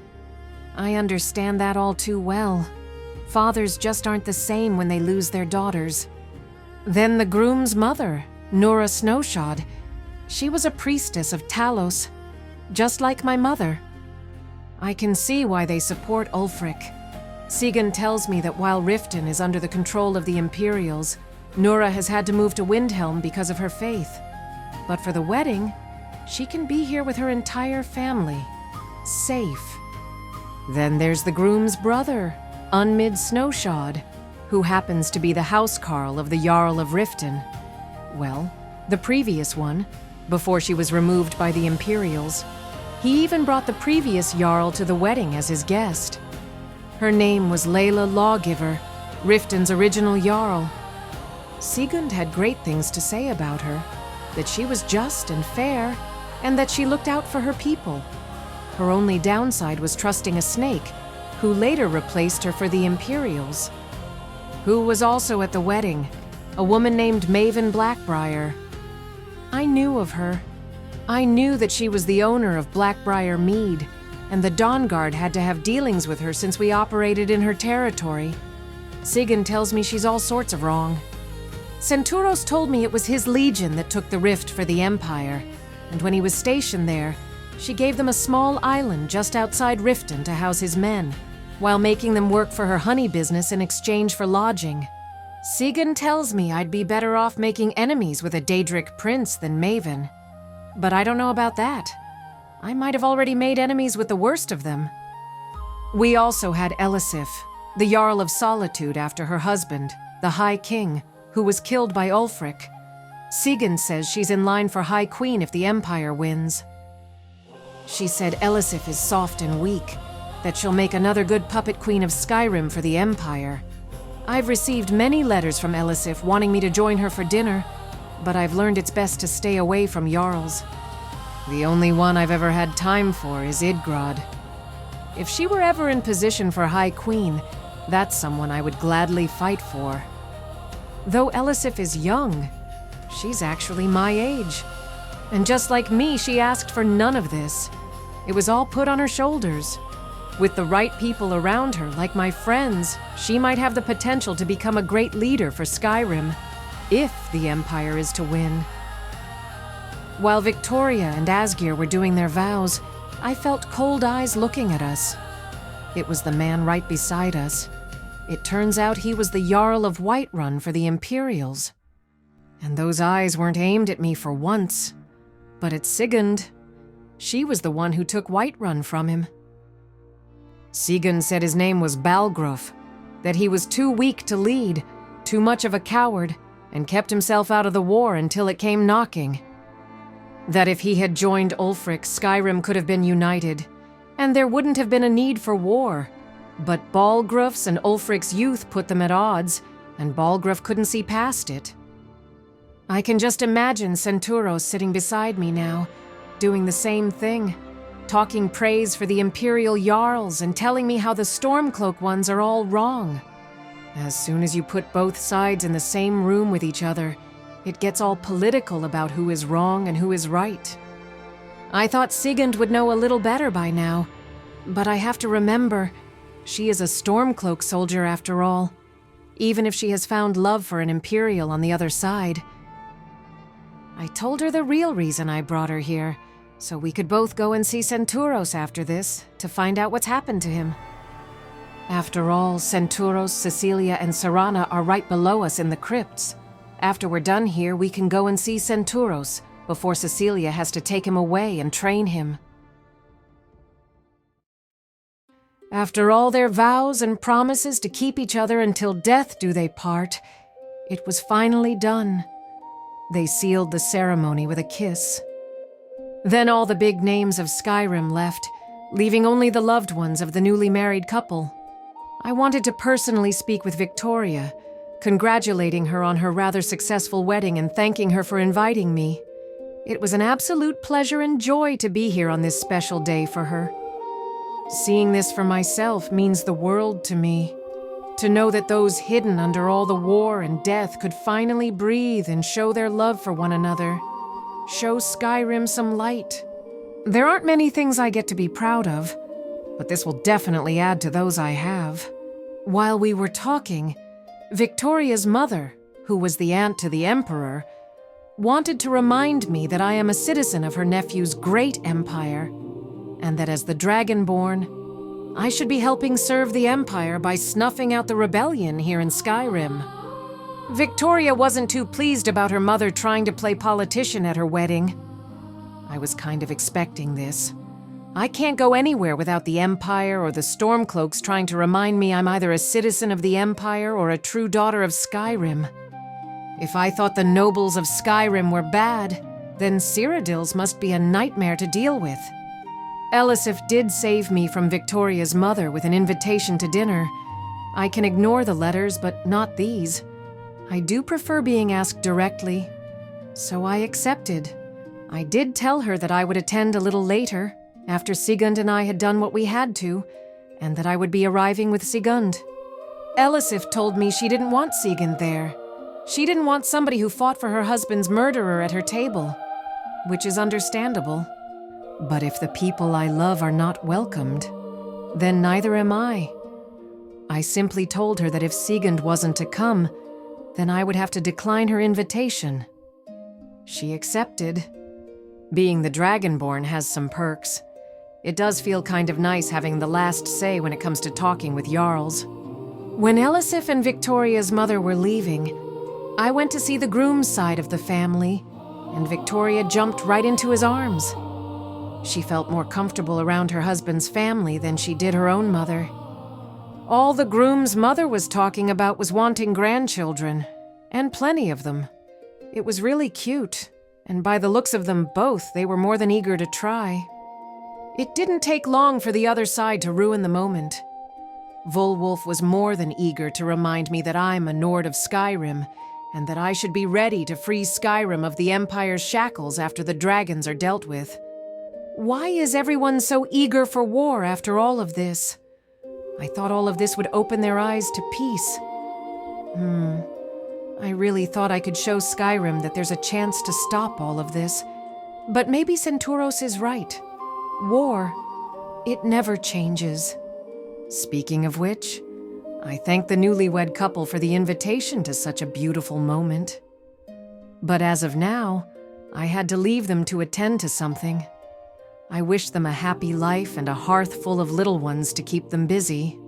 I understand that all too well. Fathers just aren't the same when they lose their daughters. Then the groom's mother, Nora Snowshod, she was a priestess of Talos, just like my mother. I can see why they support Ulfric. Sigund tells me that while Riften is under the control of the Imperials, Nora has had to move to Windhelm because of her faith. But for the wedding, she can be here with her entire family, safe. Then there's the groom's brother, Unmid Snowshod, who happens to be the housecarl of the Jarl of Riften. Well, the previous one, before she was removed by the Imperials. He even brought the previous Jarl to the wedding as his guest. Her name was Layla Lawgiver, Riften's original Jarl. Sigund had great things to say about her, that she was just and fair, and that she looked out for her people. Her only downside was trusting a snake, who later replaced her for the Imperials. Who was also at the wedding, a woman named Maven Blackbriar. I knew of her. I knew that she was the owner of Blackbriar Mead, and the Dawnguard had to have dealings with her since we operated in her territory. Sigund tells me she's all sorts of wrong. Senturos told me it was his legion that took the rift for the Empire, and when he was stationed there, she gave them a small island just outside Riften to house his men, while making them work for her honey business in exchange for lodging. Sigund tells me I'd be better off making enemies with a Daedric prince than Maven. But I don't know about that. I might have already made enemies with the worst of them. We also had Elisif, the Jarl of Solitude after her husband, the High King, who was killed by Ulfric. Sigund says she's in line for High Queen if the Empire wins. She said Elisif is soft and weak, that she'll make another good puppet queen of Skyrim for the Empire. I've received many letters from Elisif wanting me to join her for dinner, but I've learned it's best to stay away from Jarls. The only one I've ever had time for is Idgrod. If she were ever in position for High Queen, that's someone I would gladly fight for. Though Elisif is young, she's actually my age. And just like me, she asked for none of this. It was all put on her shoulders. With the right people around her, like my friends, she might have the potential to become a great leader for Skyrim, if the Empire is to win. While Victoria and Asgeir were doing their vows, I felt cold eyes looking at us. It was the man right beside us. It turns out he was the Jarl of Whiterun for the Imperials. And those eyes weren't aimed at me for once, but at Sigund. She was the one who took Whiterun from him. Sigund said his name was Balgruuf, that he was too weak to lead, too much of a coward, and kept himself out of the war until it came knocking. That if he had joined Ulfric, Skyrim could have been united, and there wouldn't have been a need for war. But Balgruuf's and Ulfric's youth put them at odds, and Balgruuf couldn't see past it. I can just imagine Senturos sitting beside me now, doing the same thing, talking praise for the Imperial Jarls and telling me how the Stormcloak ones are all wrong. As soon as you put both sides in the same room with each other, it gets all political about who is wrong and who is right. I thought Sigund would know a little better by now, but I have to remember, she is a Stormcloak soldier after all, even if she has found love for an Imperial on the other side. I told her the real reason I brought her here, so we could both go and see Senturos after this, to find out what's happened to him. After all, Senturos, Cecilia, and Serana are right below us in the crypts. After we're done here, we can go and see Senturos, before Cecilia has to take him away and train him. After all their vows and promises to keep each other until death do they part, it was finally done. They sealed the ceremony with a kiss. Then all the big names of Skyrim left, leaving only the loved ones of the newly married couple. I wanted to personally speak with Vittoria, congratulating her on her rather successful wedding and thanking her for inviting me. It was an absolute pleasure and joy to be here on this special day for her. Seeing this for myself means the world to me. To know that those hidden under all the war and death could finally breathe and show their love for one another. Show Skyrim some light. There aren't many things I get to be proud of, but this will definitely add to those I have. While we were talking, Victoria's mother, who was the aunt to the Emperor, wanted to remind me that I am a citizen of her nephew's great empire, and that as the Dragonborn, I should be helping serve the Empire by snuffing out the rebellion here in Skyrim. Victoria wasn't too pleased about her mother trying to play politician at her wedding. I was kind of expecting this. I can't go anywhere without the Empire or the Stormcloaks trying to remind me I'm either a citizen of the Empire or a true daughter of Skyrim. If I thought the nobles of Skyrim were bad, then Cyrodiils must be a nightmare to deal with. Elisif did save me from Victoria's mother with an invitation to dinner. I can ignore the letters, but not these. I do prefer being asked directly, so I accepted. I did tell her that I would attend a little later, after Sigund and I had done what we had to, and that I would be arriving with Sigund. Elisif told me she didn't want Sigund there. She didn't want somebody who fought for her husband's murderer at her table, which is understandable. But if the people I love are not welcomed, then neither am I. I simply told her that if Sigund wasn't to come, then I would have to decline her invitation. She accepted. Being the Dragonborn has some perks. It does feel kind of nice having the last say when it comes to talking with Jarls. When Elisif and Victoria's mother were leaving, I went to see the groom's side of the family, and Victoria jumped right into his arms. She felt more comfortable around her husband's family than she did her own mother. All the groom's mother was talking about was wanting grandchildren, and plenty of them. It was really cute, and by the looks of them both, they were more than eager to try. It didn't take long for the other side to ruin the moment. Volwulf was more than eager to remind me that I'm a Nord of Skyrim, and that I should be ready to free Skyrim of the Empire's shackles after the dragons are dealt with. Why is everyone so eager for war after all of this? I thought all of this would open their eyes to peace. I really thought I could show Skyrim that there's a chance to stop all of this. But maybe Senturos is right. War, it never changes. Speaking of which, I thank the newlywed couple for the invitation to such a beautiful moment. But as of now, I had to leave them to attend to something. I wish them a happy life and a hearth full of little ones to keep them busy.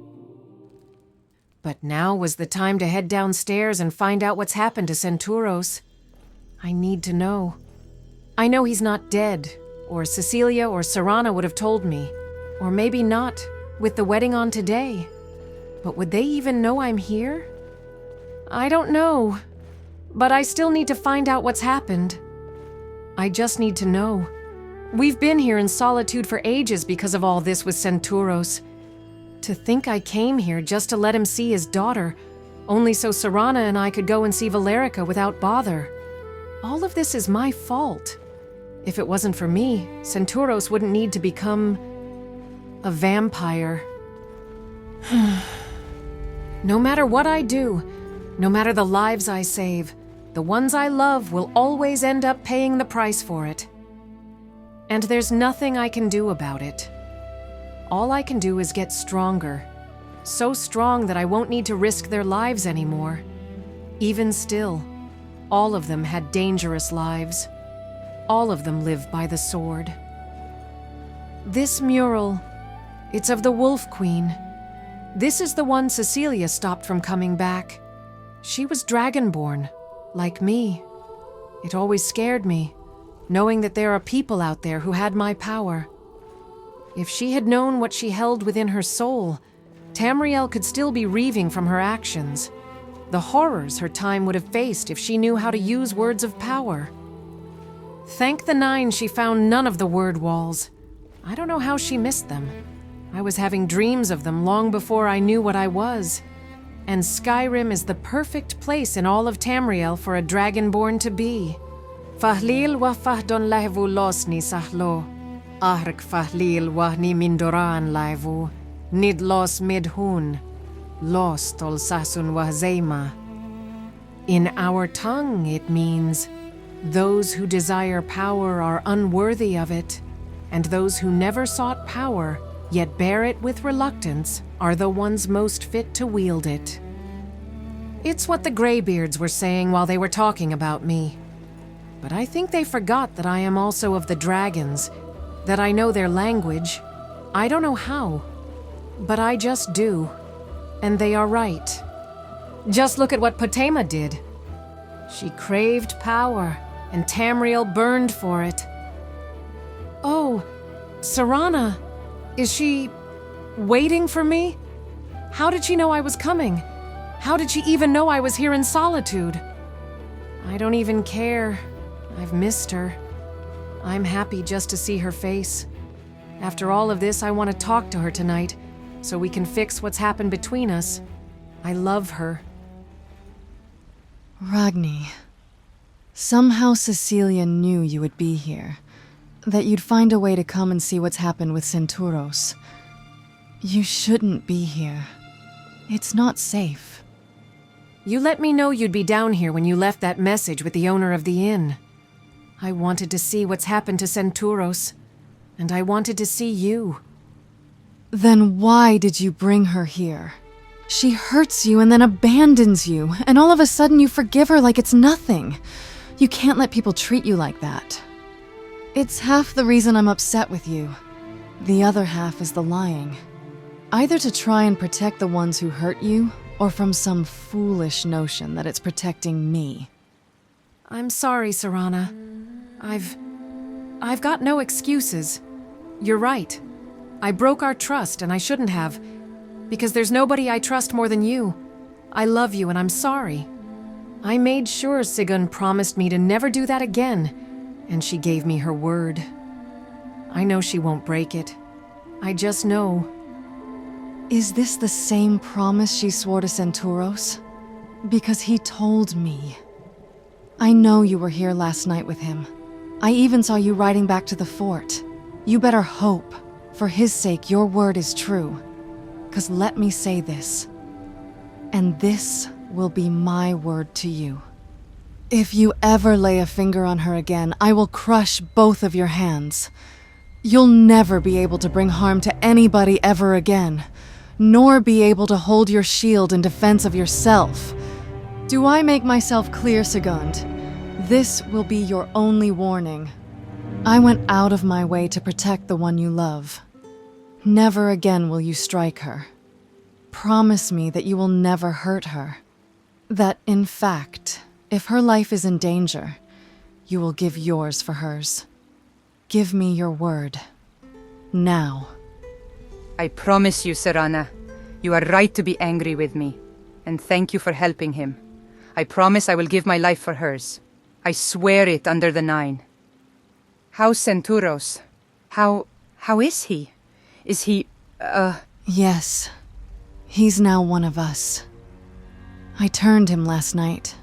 But now was the time to head downstairs and find out what's happened to Senturos. I need to know. I know he's not dead, or Cecilia or Serana would have told me. Or maybe not, with the wedding on today. But would they even know I'm here? I don't know. But I still need to find out what's happened. I just need to know. We've been here in Solitude for ages because of all this with Senturos. To think I came here just to let him see his daughter, only so Serana and I could go and see Valerica without bother. All of this is my fault. If it wasn't for me, Senturos wouldn't need to become a vampire. No matter what I do, no matter the lives I save, the ones I love will always end up paying the price for it. And there's nothing I can do about it. All I can do is get stronger. So strong that I won't need to risk their lives anymore. Even still, all of them had dangerous lives. All of them live by the sword. This mural, it's of the Wolf Queen. This is the one Cecilia stopped from coming back. She was Dragonborn, like me. It always scared me, knowing that there are people out there who had my power. If she had known what she held within her soul, Tamriel could still be reaving from her actions. The horrors her time would have faced if she knew how to use words of power. Thank the Nine she found none of the word walls. I don't know how she missed them. I was having dreams of them long before I knew what I was. And Skyrim is the perfect place in all of Tamriel for a Dragonborn to be. Fahlil wa fahdon lehvu losni sahlo. Ahrk fahlil wahni mindoran laivu, nid los midhun, los tol sasun wahzema. In our tongue it means, those who desire power are unworthy of it, and those who never sought power, yet bear it with reluctance, are the ones most fit to wield it. It's what the Greybeards were saying while they were talking about me. But I think they forgot that I am also of the dragons, that I know their language. I don't know how, but I just do. And they are right. Just look at what Potema did. She craved power, and Tamriel burned for it. Oh, Serana, is she waiting for me? How did she know I was coming? How did she even know I was here in Solitude? I don't even care. I've missed her. I'm happy just to see her face. After all of this, I want to talk to her tonight, so we can fix what's happened between us. I love her. Ragni, somehow Cecilia knew you would be here, that you'd find a way to come and see what's happened with Senturos. You shouldn't be here. It's not safe. You let me know you'd be down here when you left that message with the owner of the inn. I wanted to see what's happened to Senturos, and I wanted to see you. Then why did you bring her here? She hurts you and then abandons you, and all of a sudden you forgive her like it's nothing. You can't let people treat you like that. It's half the reason I'm upset with you. The other half is the lying. Either to try and protect the ones who hurt you, or from some foolish notion that it's protecting me. I'm sorry, Serana. I've got no excuses. You're right. I broke our trust, and I shouldn't have, because there's nobody I trust more than you. I love you, and I'm sorry. I made sure Sigun promised me to never do that again, and she gave me her word. I know she won't break it. I just know. Is this the same promise she swore to Senturos? Because he told me. I know you were here last night with him. I even saw you riding back to the fort. You better hope, for his sake, your word is true. 'Cause let me say this, and this will be my word to you. If you ever lay a finger on her again, I will crush both of your hands. You'll never be able to bring harm to anybody ever again, nor be able to hold your shield in defense of yourself. Do I make myself clear, Sigund? This will be your only warning. I went out of my way to protect the one you love. Never again will you strike her. Promise me that you will never hurt her. That, in fact, if her life is in danger, you will give yours for hers. Give me your word. Now. I promise you, Serana. You are right to be angry with me. And thank you for helping him. I promise I will give my life for hers. I swear it under the 9. How's Senturos? How is he? Is he, Yes. He's now one of us. I turned him last night.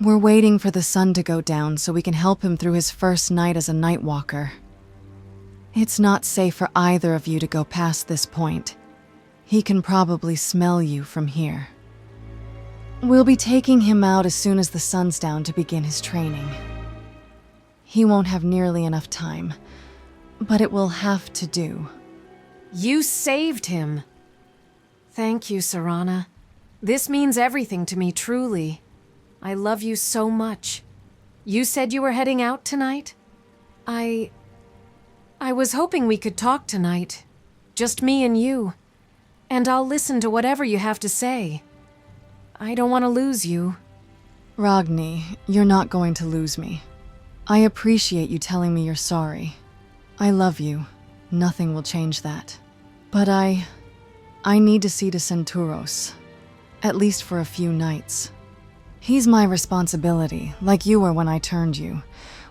We're waiting for the sun to go down so we can help him through his first night as a night walker. It's not safe for either of you to go past this point. He can probably smell you from here. We'll be taking him out as soon as the sun's down to begin his training. He won't have nearly enough time, but it will have to do. You saved him. Thank you, Serana. This means everything to me, truly. I love you so much. You said you were heading out tonight? I was hoping we could talk tonight. Just me and you. And I'll listen to whatever you have to say. I don't want to lose you. Ragni, you're not going to lose me. I appreciate you telling me you're sorry. I love you. Nothing will change that. But I need to see to Senturos. At least for a few nights. He's my responsibility, like you were when I turned you.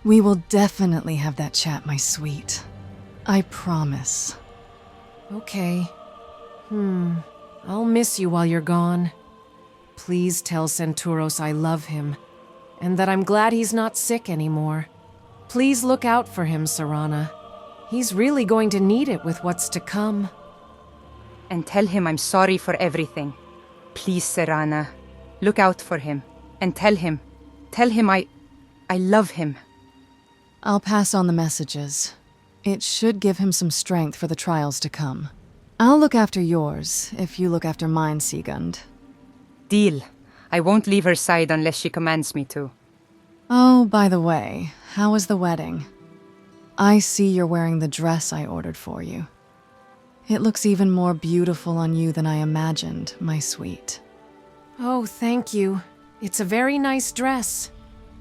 We will definitely have that chat, my sweet. I promise. Okay. I'll miss you while you're gone. Please tell Senturos I love him, and that I'm glad he's not sick anymore. Please look out for him, Serana. He's really going to need it with what's to come. And tell him I'm sorry for everything. Please, Serana. Look out for him. And tell him I love him. I'll pass on the messages. It should give him some strength for the trials to come. I'll look after yours, if you look after mine, Sigund. Deal. I won't leave her side unless she commands me to. Oh, by the way, how was the wedding? I see you're wearing the dress I ordered for you. It looks even more beautiful on you than I imagined, my sweet. Oh, thank you. It's a very nice dress.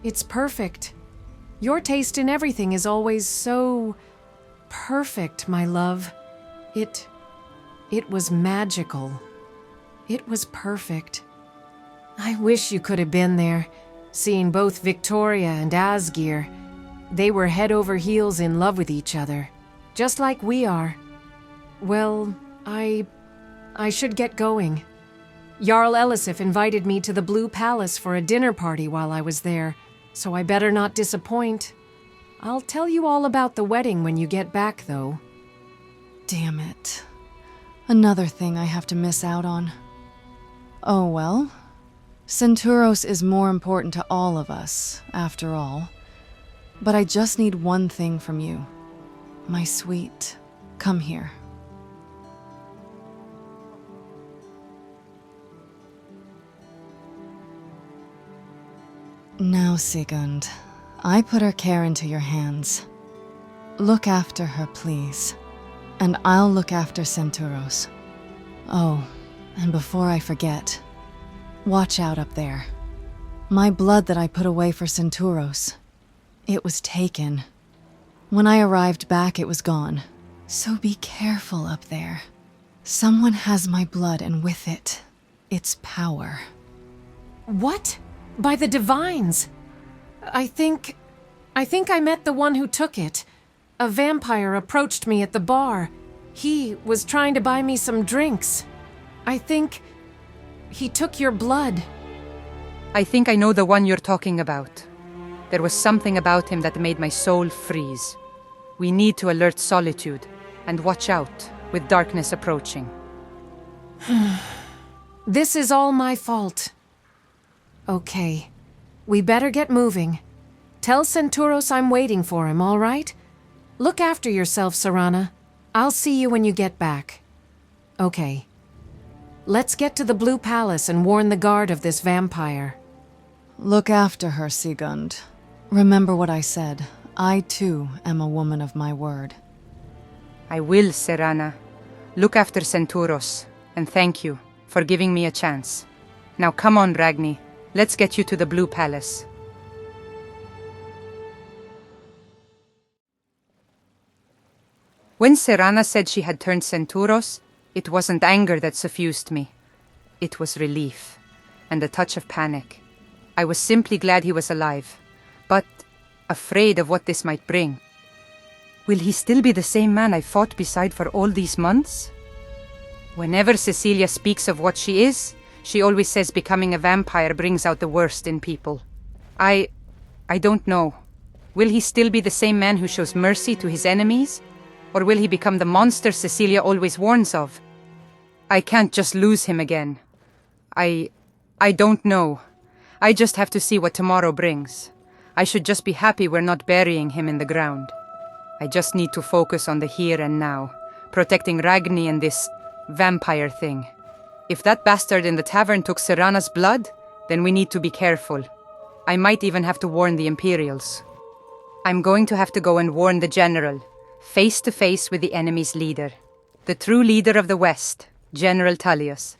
It's perfect. Your taste in everything is always so perfect, my love. It was magical. It was perfect. I wish you could have been there, seeing both Victoria and Asgeir. They were head over heels in love with each other, just like we are. Well, I should get going. Jarl Elisif invited me to the Blue Palace for a dinner party while I was there, so I better not disappoint. I'll tell you all about the wedding when you get back, though. Damn it. Another thing I have to miss out on. Oh well. Senturos is more important to all of us, after all. But I just need one thing from you. My sweet, come here. Now, Sigund, I put her care into your hands. Look after her, please. And I'll look after Senturos. Oh, and before I forget, watch out up there. My blood that I put away for Senturos. It was taken. When I arrived back, it was gone. So be careful up there. Someone has my blood, and with it, its power. What? By the Divines? I think I met the one who took it. A vampire approached me at the bar. He was trying to buy me some drinks. I think he took your blood. I think I know the one you're talking about. There was something about him that made my soul freeze. We need to alert Solitude, and watch out, with darkness approaching. This is all my fault. Okay, we better get moving. Tell Senturos I'm waiting for him, all right? Look after yourself, Serana. I'll see you when you get back. Okay. Let's get to the Blue Palace and warn the guard of this vampire. Look after her, Sigund. Remember what I said. I too am a woman of my word. I will, Serana. Look after Senturos, and thank you for giving me a chance. Now come on, Ragni. Let's get you to the Blue Palace. When Serana said she had turned Senturos, it wasn't anger that suffused me. It was relief, and a touch of panic. I was simply glad he was alive, but afraid of what this might bring. Will he still be the same man I fought beside for all these months? Whenever Cecilia speaks of what she is, she always says becoming a vampire brings out the worst in people. I don't know. Will he still be the same man who shows mercy to his enemies? Or will he become the monster Cecilia always warns of? I can't just lose him again. I don't know. I just have to see what tomorrow brings. I should just be happy we're not burying him in the ground. I just need to focus on the here and now, protecting Ragni and this vampire thing. If that bastard in the tavern took Serana's blood, then we need to be careful. I might even have to warn the Imperials. I'm going to have to go and warn the general, face to face with the enemy's leader, the true leader of the West, General Tullius.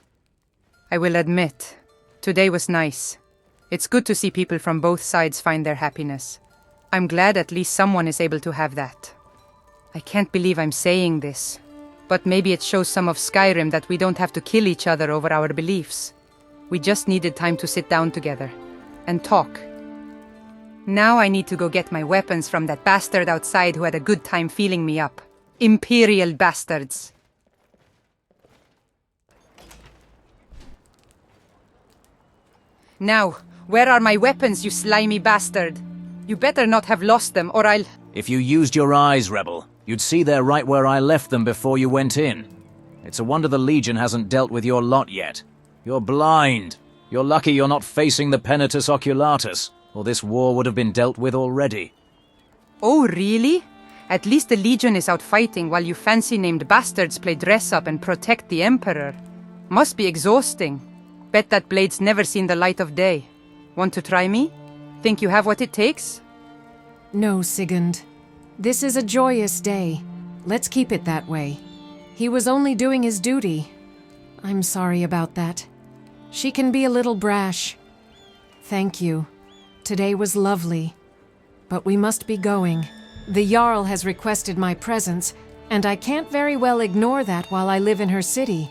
I will admit, today was nice. It's good to see people from both sides find their happiness. I'm glad at least someone is able to have that. I can't believe I'm saying this, but maybe it shows some of Skyrim that we don't have to kill each other over our beliefs. We just needed time to sit down together and talk. Now I need to go get my weapons from that bastard outside who had a good time feeling me up. Imperial bastards. Now, where are my weapons, you slimy bastard? You better not have lost them, or I'll... If you used your eyes, Rebel, you'd see they're right where I left them before you went in. It's a wonder the Legion hasn't dealt with your lot yet. You're blind. You're lucky you're not facing the Penitus Oculatus, or this war would have been dealt with already. Oh, really? At least the Legion is out fighting while you fancy-named bastards play dress-up and protect the Emperor. Must be exhausting. Bet that blade's never seen the light of day. Want to try me? Think you have what it takes? No, Sigund. This is a joyous day. Let's keep it that way. He was only doing his duty. I'm sorry about that. She can be a little brash. Thank you. Today was lovely. But we must be going. The Jarl has requested my presence, and I can't very well ignore that while I live in her city.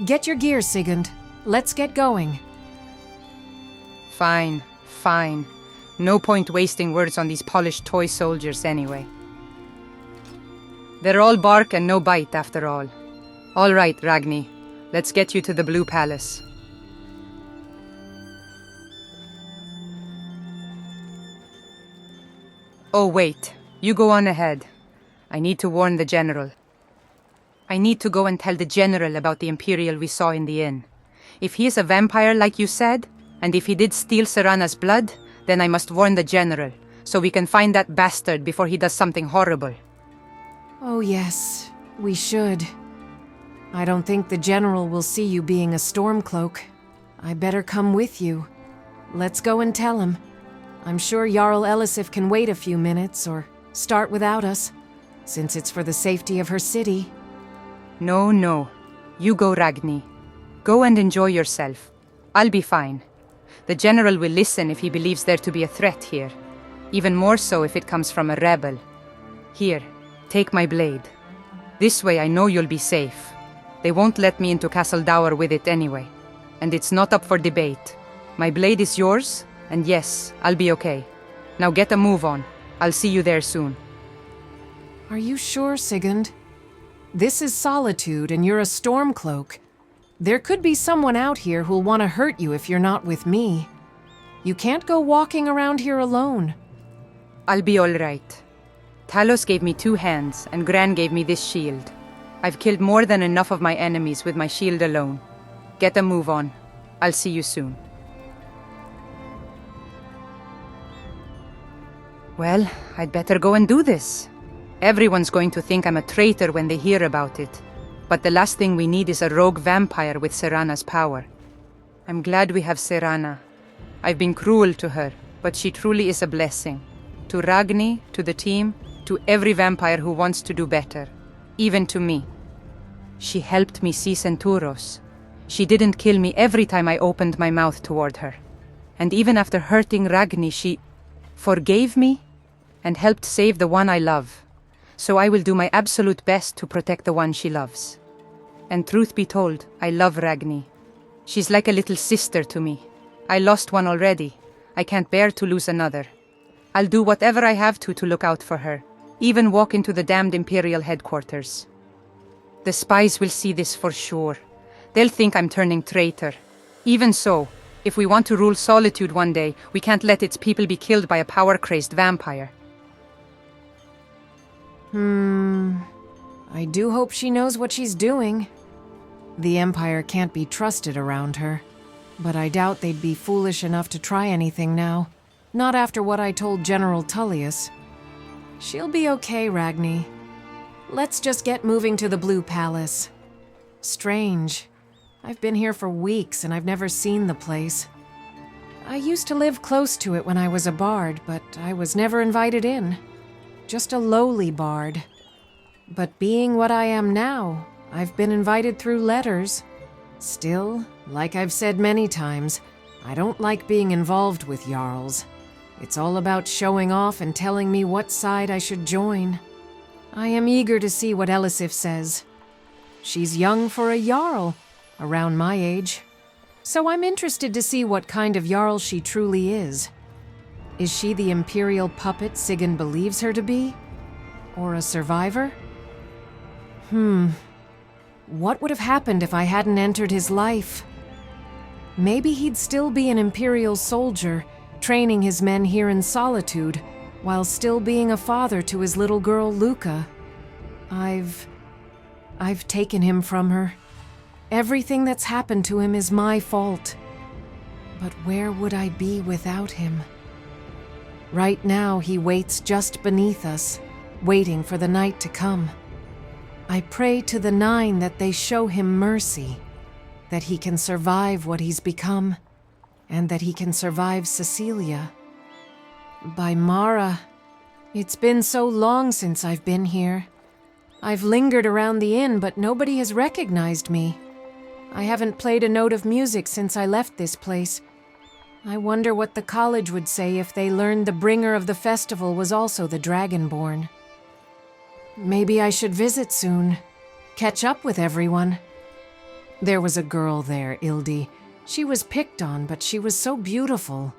Get your gear, Sigund. Let's get going. Fine. No point wasting words on these polished toy soldiers anyway. They're all bark and no bite after all. All right, Ragni. Let's get you to the Blue Palace. Oh, wait. You go on ahead. I need to warn the General. I need to go and tell the General about the Imperial we saw in the inn. If he is a vampire like you said, and if he did steal Serana's blood, then I must warn the General, so we can find that bastard before he does something horrible. Oh yes, we should. I don't think the General will see you being a Stormcloak. I better come with you. Let's go and tell him. I'm sure Jarl Elisif can wait a few minutes, or start without us, since it's for the safety of her city. No. You go, Ragni. Go and enjoy yourself. I'll be fine. The General will listen if he believes there to be a threat here. Even more so if it comes from a rebel. Here, take my blade. This way I know you'll be safe. They won't let me into Castle Dour with it anyway. And it's not up for debate. My blade is yours, and yes, I'll be okay. Now get a move on. I'll see you there soon. Are you sure, Sigund? This is Solitude, and you're a Stormcloak. There could be someone out here who'll want to hurt you if you're not with me. You can't go walking around here alone. I'll be all right. Talos gave me 2 hands, and Gran gave me this shield. I've killed more than enough of my enemies with my shield alone. Get a move on. I'll see you soon. Well, I'd better go and do this. Everyone's going to think I'm a traitor when they hear about it. But the last thing we need is a rogue vampire with Serana's power. I'm glad we have Serana. I've been cruel to her, but she truly is a blessing. To Ragni, to the team, to every vampire who wants to do better. Even to me. She helped me see Senturos. She didn't kill me every time I opened my mouth toward her. And even after hurting Ragni, she forgave me and helped save the one I love. So I will do my absolute best to protect the one she loves. And truth be told, I love Ragni. She's like a little sister to me. I lost one already. I can't bear to lose another. I'll do whatever I have to look out for her. Even walk into the damned Imperial headquarters. The spies will see this for sure. They'll think I'm turning traitor. Even so, if we want to rule Solitude one day, we can't let its people be killed by a power-crazed vampire. I do hope she knows what she's doing. The Empire can't be trusted around her, but I doubt they'd be foolish enough to try anything now. Not after what I told General Tullius. She'll be okay, Ragni. Let's just get moving to the Blue Palace. Strange. I've been here for weeks and I've never seen the place. I used to live close to it when I was a bard, but I was never invited in. Just a lowly bard. But being what I am now, I've been invited through letters. Still, like I've said many times, I don't like being involved with Jarls. It's all about showing off and telling me what side I should join. I am eager to see what Elisif says. She's young for a Jarl, around my age. So I'm interested to see what kind of Jarl she truly is. Is she the Imperial puppet Sigyn believes her to be? Or a survivor? What would have happened if I hadn't entered his life? Maybe he'd still be an Imperial soldier, training his men here in Solitude, while still being a father to his little girl, Luca. I've taken him from her. Everything that's happened to him is my fault. But where would I be without him? Right now, he waits just beneath us, waiting for the night to come. I pray to the Nine that they show him mercy, that he can survive what he's become, and that he can survive Cecilia. By Mara, it's been so long since I've been here. I've lingered around the inn, but nobody has recognized me. I haven't played a note of music since I left this place. I wonder what the college would say if they learned the bringer of the festival was also the Dragonborn. Maybe I should visit soon, catch up with everyone. There was a girl there, Ildi. She was picked on, but she was so beautiful.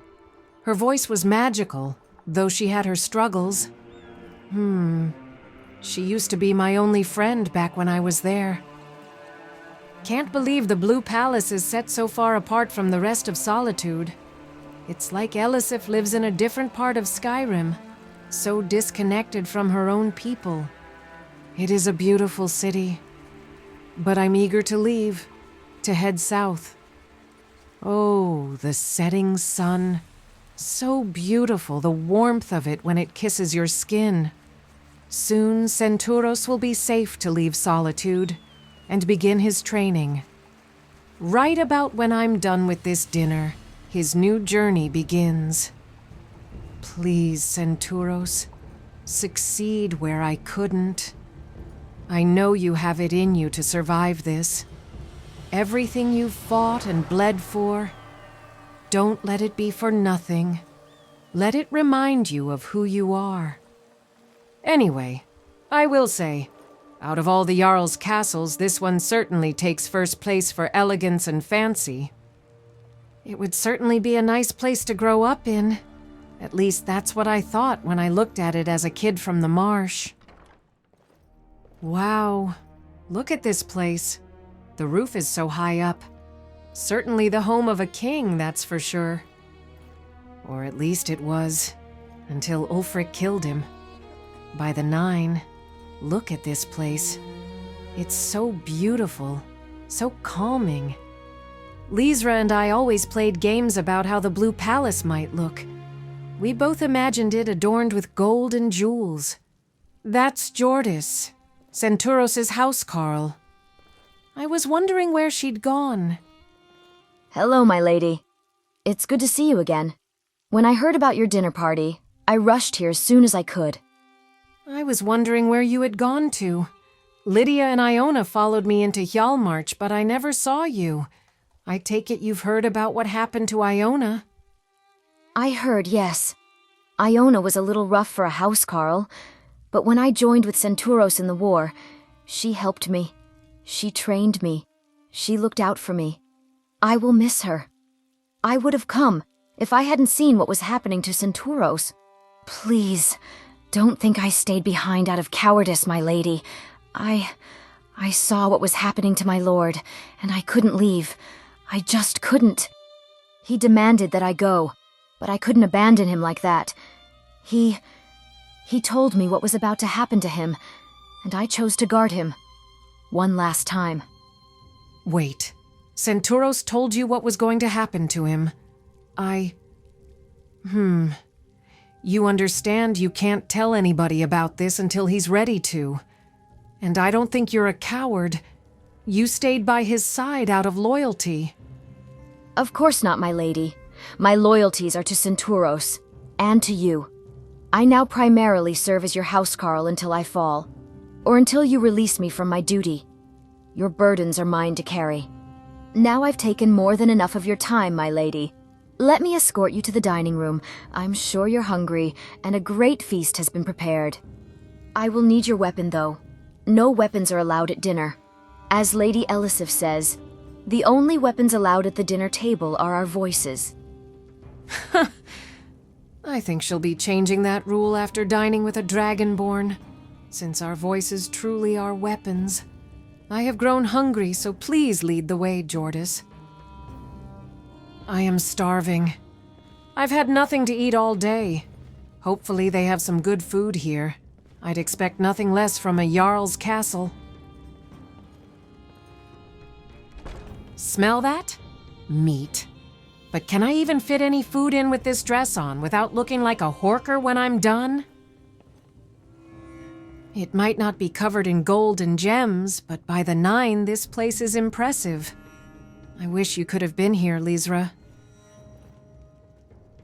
Her voice was magical, though she had her struggles. She used to be my only friend back when I was there. Can't believe the Blue Palace is set so far apart from the rest of Solitude. It's like Elisif lives in a different part of Skyrim, so disconnected from her own people. It is a beautiful city, but I'm eager to leave, to head south. Oh, the setting sun. So beautiful, the warmth of it when it kisses your skin. Soon, Senturos will be safe to leave Solitude and begin his training. Right about when I'm done with this dinner, his new journey begins. Please, Senturos, succeed where I couldn't. I know you have it in you to survive this. Everything you've fought and bled for, don't let it be for nothing. Let it remind you of who you are. Anyway, I will say, out of all the Jarl's castles, this one certainly takes first place for elegance and fancy. It would certainly be a nice place to grow up in. At least that's what I thought when I looked at it as a kid from the marsh. Wow, look at this place. The roof is so high up. Certainly the home of a king, that's for sure. Or at least it was, until Ulfric killed him. By the Nine, look at this place. It's so beautiful, so calming. Lisra and I always played games about how the Blue Palace might look. We both imagined it adorned with gold and jewels. That's Jordis, Senturos' housecarl. I was wondering where she'd gone. Hello, my lady. It's good to see you again. When I heard about your dinner party, I rushed here as soon as I could. I was wondering where you had gone to. Lydia and Iona followed me into Hjalmarch, but I never saw you. I take it you've heard about what happened to Iona. I heard, yes. Iona was a little rough for a housecarl, but when I joined with Senturos in the war, she helped me. She trained me. She looked out for me. I will miss her. I would have come if I hadn't seen what was happening to Senturos. Please, don't think I stayed behind out of cowardice, my lady. I saw what was happening to my lord, and I couldn't leave. I just couldn't. He demanded that I go, but I couldn't abandon him like that. He told me what was about to happen to him, and I chose to guard him. One last time. Wait. Senturos told you what was going to happen to him. You understand you can't tell anybody about this until he's ready to. And I don't think you're a coward. You stayed by his side out of loyalty. Of course not, my lady. My loyalties are to Senturos, and to you. I now primarily serve as your housecarl until I fall, or until you release me from my duty. Your burdens are mine to carry. Now I've taken more than enough of your time, my lady. Let me escort you to the dining room. I'm sure you're hungry, and a great feast has been prepared. I will need your weapon, though. No weapons are allowed at dinner. As Lady Elisif says, the only weapons allowed at the dinner table are our voices. I think she'll be changing that rule after dining with a Dragonborn, since our voices truly are weapons. I have grown hungry, so please lead the way, Jordis. I am starving. I've had nothing to eat all day. Hopefully they have some good food here. I'd expect nothing less from a Jarl's castle. Smell that? Meat. But can I even fit any food in with this dress on without looking like a horker when I'm done? It might not be covered in gold and gems, but by the 9, this place is impressive. I wish you could have been here, Lysra.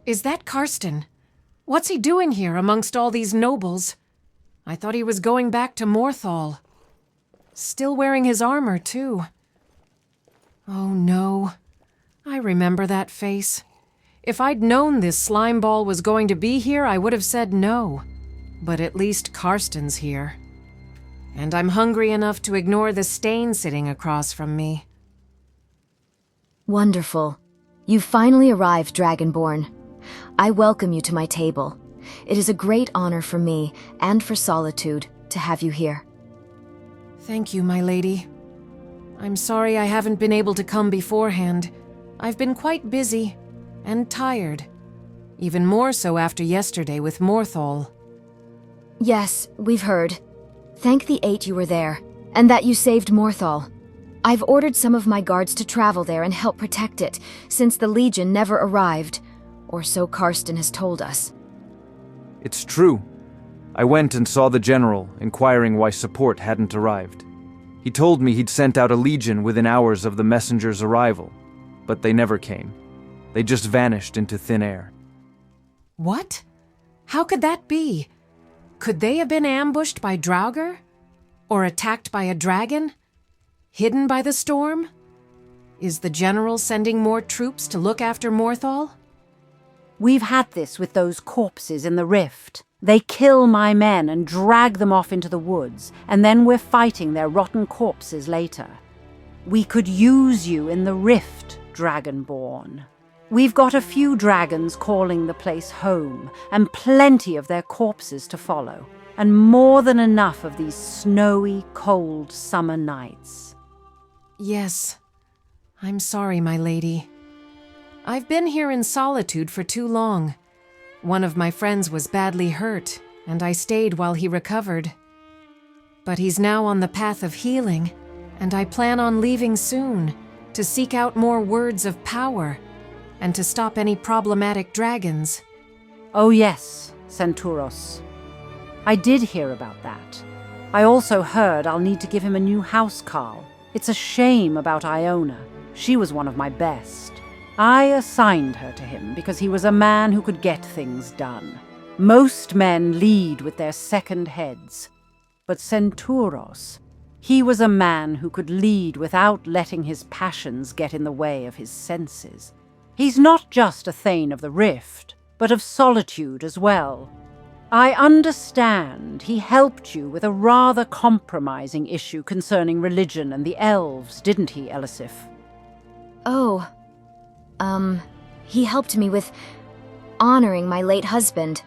Is that Karsten? What's he doing here amongst all these nobles? I thought he was going back to Morthal. Still wearing his armor, too. Oh no. I remember that face. If I'd known this slime ball was going to be here, I would have said no. But at least Karsten's here. And I'm hungry enough to ignore the stain sitting across from me. Wonderful. You've finally arrived, Dragonborn. I welcome you to my table. It is a great honor for me, and for Solitude, to have you here. Thank you, my lady. I'm sorry I haven't been able to come beforehand. I've been quite busy, and tired. Even more so after yesterday with Morthal. Yes, we've heard. Thank the 8 you were there, and that you saved Morthal. I've ordered some of my guards to travel there and help protect it, since the Legion never arrived, or so Karsten has told us. It's true. I went and saw the general, inquiring why support hadn't arrived. He told me he'd sent out a legion within hours of the messenger's arrival, but they never came. They just vanished into thin air. What? How could that be? Could they have been ambushed by Draugr? Or attacked by a dragon? Hidden by the storm? Is the general sending more troops to look after Morthal? We've had this with those corpses in the rift. They kill my men and drag them off into the woods, and then we're fighting their rotten corpses later. We could use you in the rift, Dragonborn. We've got a few dragons calling the place home, and plenty of their corpses to follow, and more than enough of these snowy, cold summer nights. Yes. I'm sorry, my lady. I've been here in Solitude for too long. One of my friends was badly hurt, and I stayed while he recovered. But he's now on the path of healing, and I plan on leaving soon to seek out more words of power and to stop any problematic dragons. Oh yes, Senturos. I did hear about that. I also heard I'll need to give him a new housecarl. It's a shame about Iona. She was one of my best. I assigned her to him because he was a man who could get things done. Most men lead with their second heads. But Senturos, he was a man who could lead without letting his passions get in the way of his senses. He's not just a Thane of the Rift, but of Solitude as well. I understand he helped you with a rather compromising issue concerning religion and the elves, didn't he, Elisif? Oh, he helped me with honoring my late husband.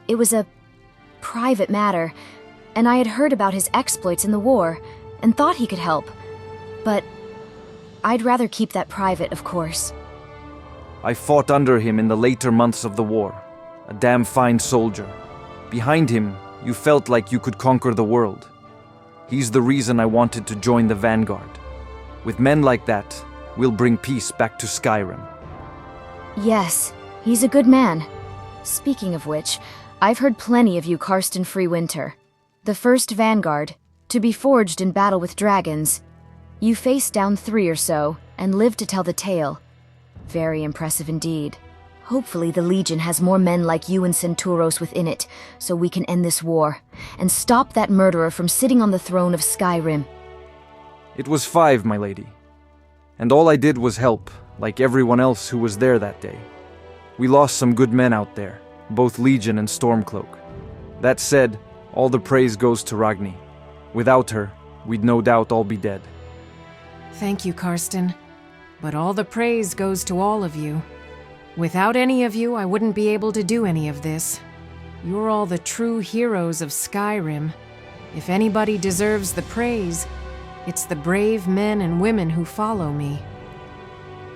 It was a private matter, and I had heard about his exploits in the war and thought he could help. But I'd rather keep that private, of course. I fought under him in the later months of the war. A damn fine soldier. Behind him, you felt like you could conquer the world. He's the reason I wanted to join the Vanguard. With men like that, we'll bring peace back to Skyrim. Yes, he's a good man. Speaking of which, I've heard plenty of you, Karsten Freewinter. The first Vanguard, to be forged in battle with dragons. You faced down 3 or so, and lived to tell the tale. Very impressive indeed. Hopefully the Legion has more men like you and Senturos within it, so we can end this war, and stop that murderer from sitting on the throne of Skyrim. It was 5, my lady. And all I did was help, like everyone else who was there that day. We lost some good men out there, both Legion and Stormcloak. That said, all the praise goes to Ragni. Without her, we'd no doubt all be dead. Thank you, Karsten. But all the praise goes to all of you. Without any of you, I wouldn't be able to do any of this. You're all the true heroes of Skyrim. If anybody deserves the praise, it's the brave men and women who follow me.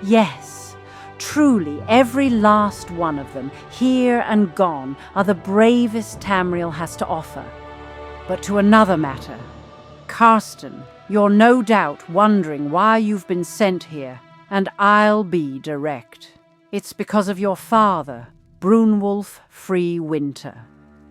Yes, truly, every last one of them, here and gone, are the bravest Tamriel has to offer. But to another matter. Karsten, you're no doubt wondering why you've been sent here, and I'll be direct. It's because of your father, Brunwulf Freewinter.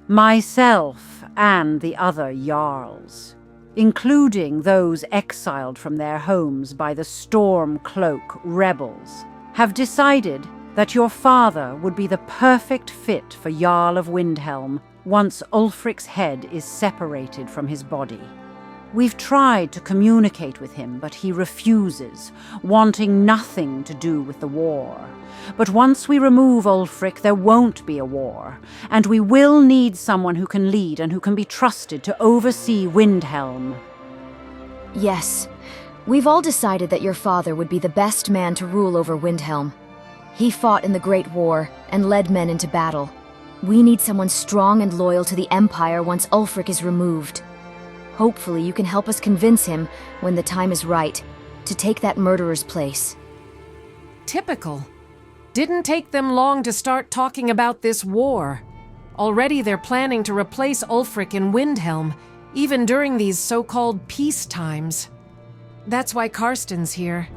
Myself and the other Jarls, including those exiled from their homes by the Stormcloak rebels, have decided that your father would be the perfect fit for Jarl of Windhelm once Ulfric's head is separated from his body. We've tried to communicate with him, but he refuses, wanting nothing to do with the war. But once we remove Ulfric, there won't be a war, and we will need someone who can lead and who can be trusted to oversee Windhelm. Yes, we've all decided that your father would be the best man to rule over Windhelm. He fought in the Great War and led men into battle. We need someone strong and loyal to the Empire once Ulfric is removed. Hopefully you can help us convince him, when the time is right, to take that murderer's place. Typical. Didn't take them long to start talking about this war. Already they're planning to replace Ulfric in Windhelm, even during these so-called peace times. That's why Karsten's here.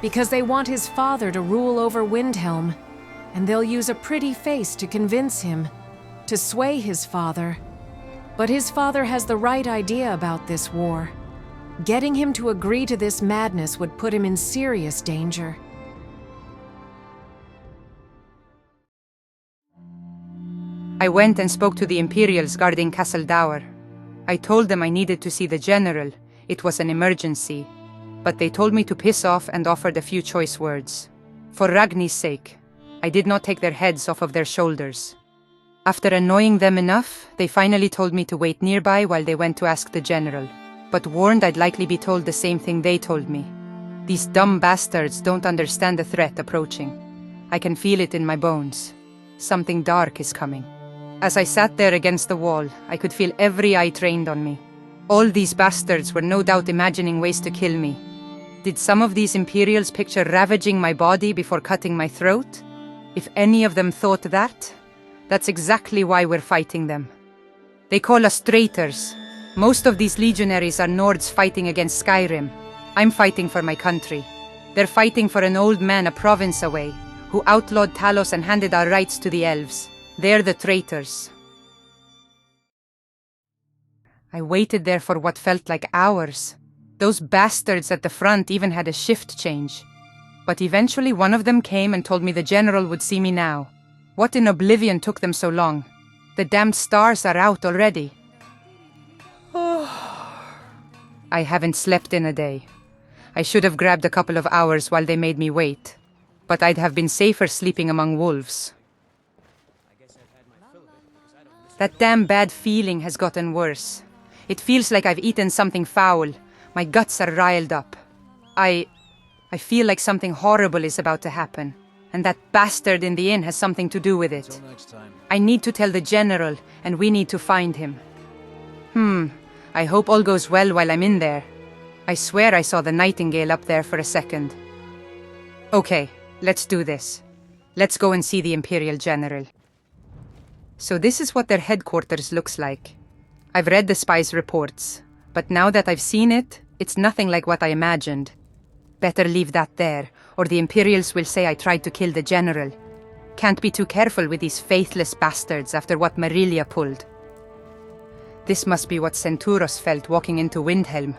Because they want his father to rule over Windhelm, and they'll use a pretty face to convince him, to sway his father. But his father has the right idea about this war. Getting him to agree to this madness would put him in serious danger. I went and spoke to the Imperials guarding Castle Dower. I told them I needed to see the general. It was an emergency. But they told me to piss off and offered a few choice words. For Ragni's sake, I did not take their heads off of their shoulders. After annoying them enough, they finally told me to wait nearby while they went to ask the general, but warned I'd likely be told the same thing they told me. These dumb bastards don't understand the threat approaching. I can feel it in my bones. Something dark is coming. As I sat there against the wall, I could feel every eye trained on me. All these bastards were no doubt imagining ways to kill me. Did some of these Imperials picture ravaging my body before cutting my throat? If any of them thought that, that's exactly why we're fighting them. They call us traitors. Most of these legionaries are Nords fighting against Skyrim. I'm fighting for my country. They're fighting for an old man a province away, who outlawed Talos and handed our rights to the elves. They're the traitors. I waited there for what felt like hours. Those bastards at the front even had a shift change. But eventually one of them came and told me the general would see me now. What in oblivion took them so long? The damned stars are out already. I haven't slept in a day. I should have grabbed a couple of hours while they made me wait. But I'd have been safer sleeping among wolves. That damn bad feeling has gotten worse. It feels like I've eaten something foul. My guts are riled up. I feel like something horrible is about to happen. And that bastard in the inn has something to do with it. I need to tell the general, and we need to find him. I hope all goes well while I'm in there. I swear I saw the nightingale up there for a second. Okay, let's do this. Let's go and see the Imperial General. So this is what their headquarters looks like. I've read the spies' reports, but now that I've seen it, it's nothing like what I imagined. Better leave that there, or the Imperials will say I tried to kill the general. Can't be too careful with these faithless bastards after what Marillia pulled. This must be what Senturos felt walking into Windhelm.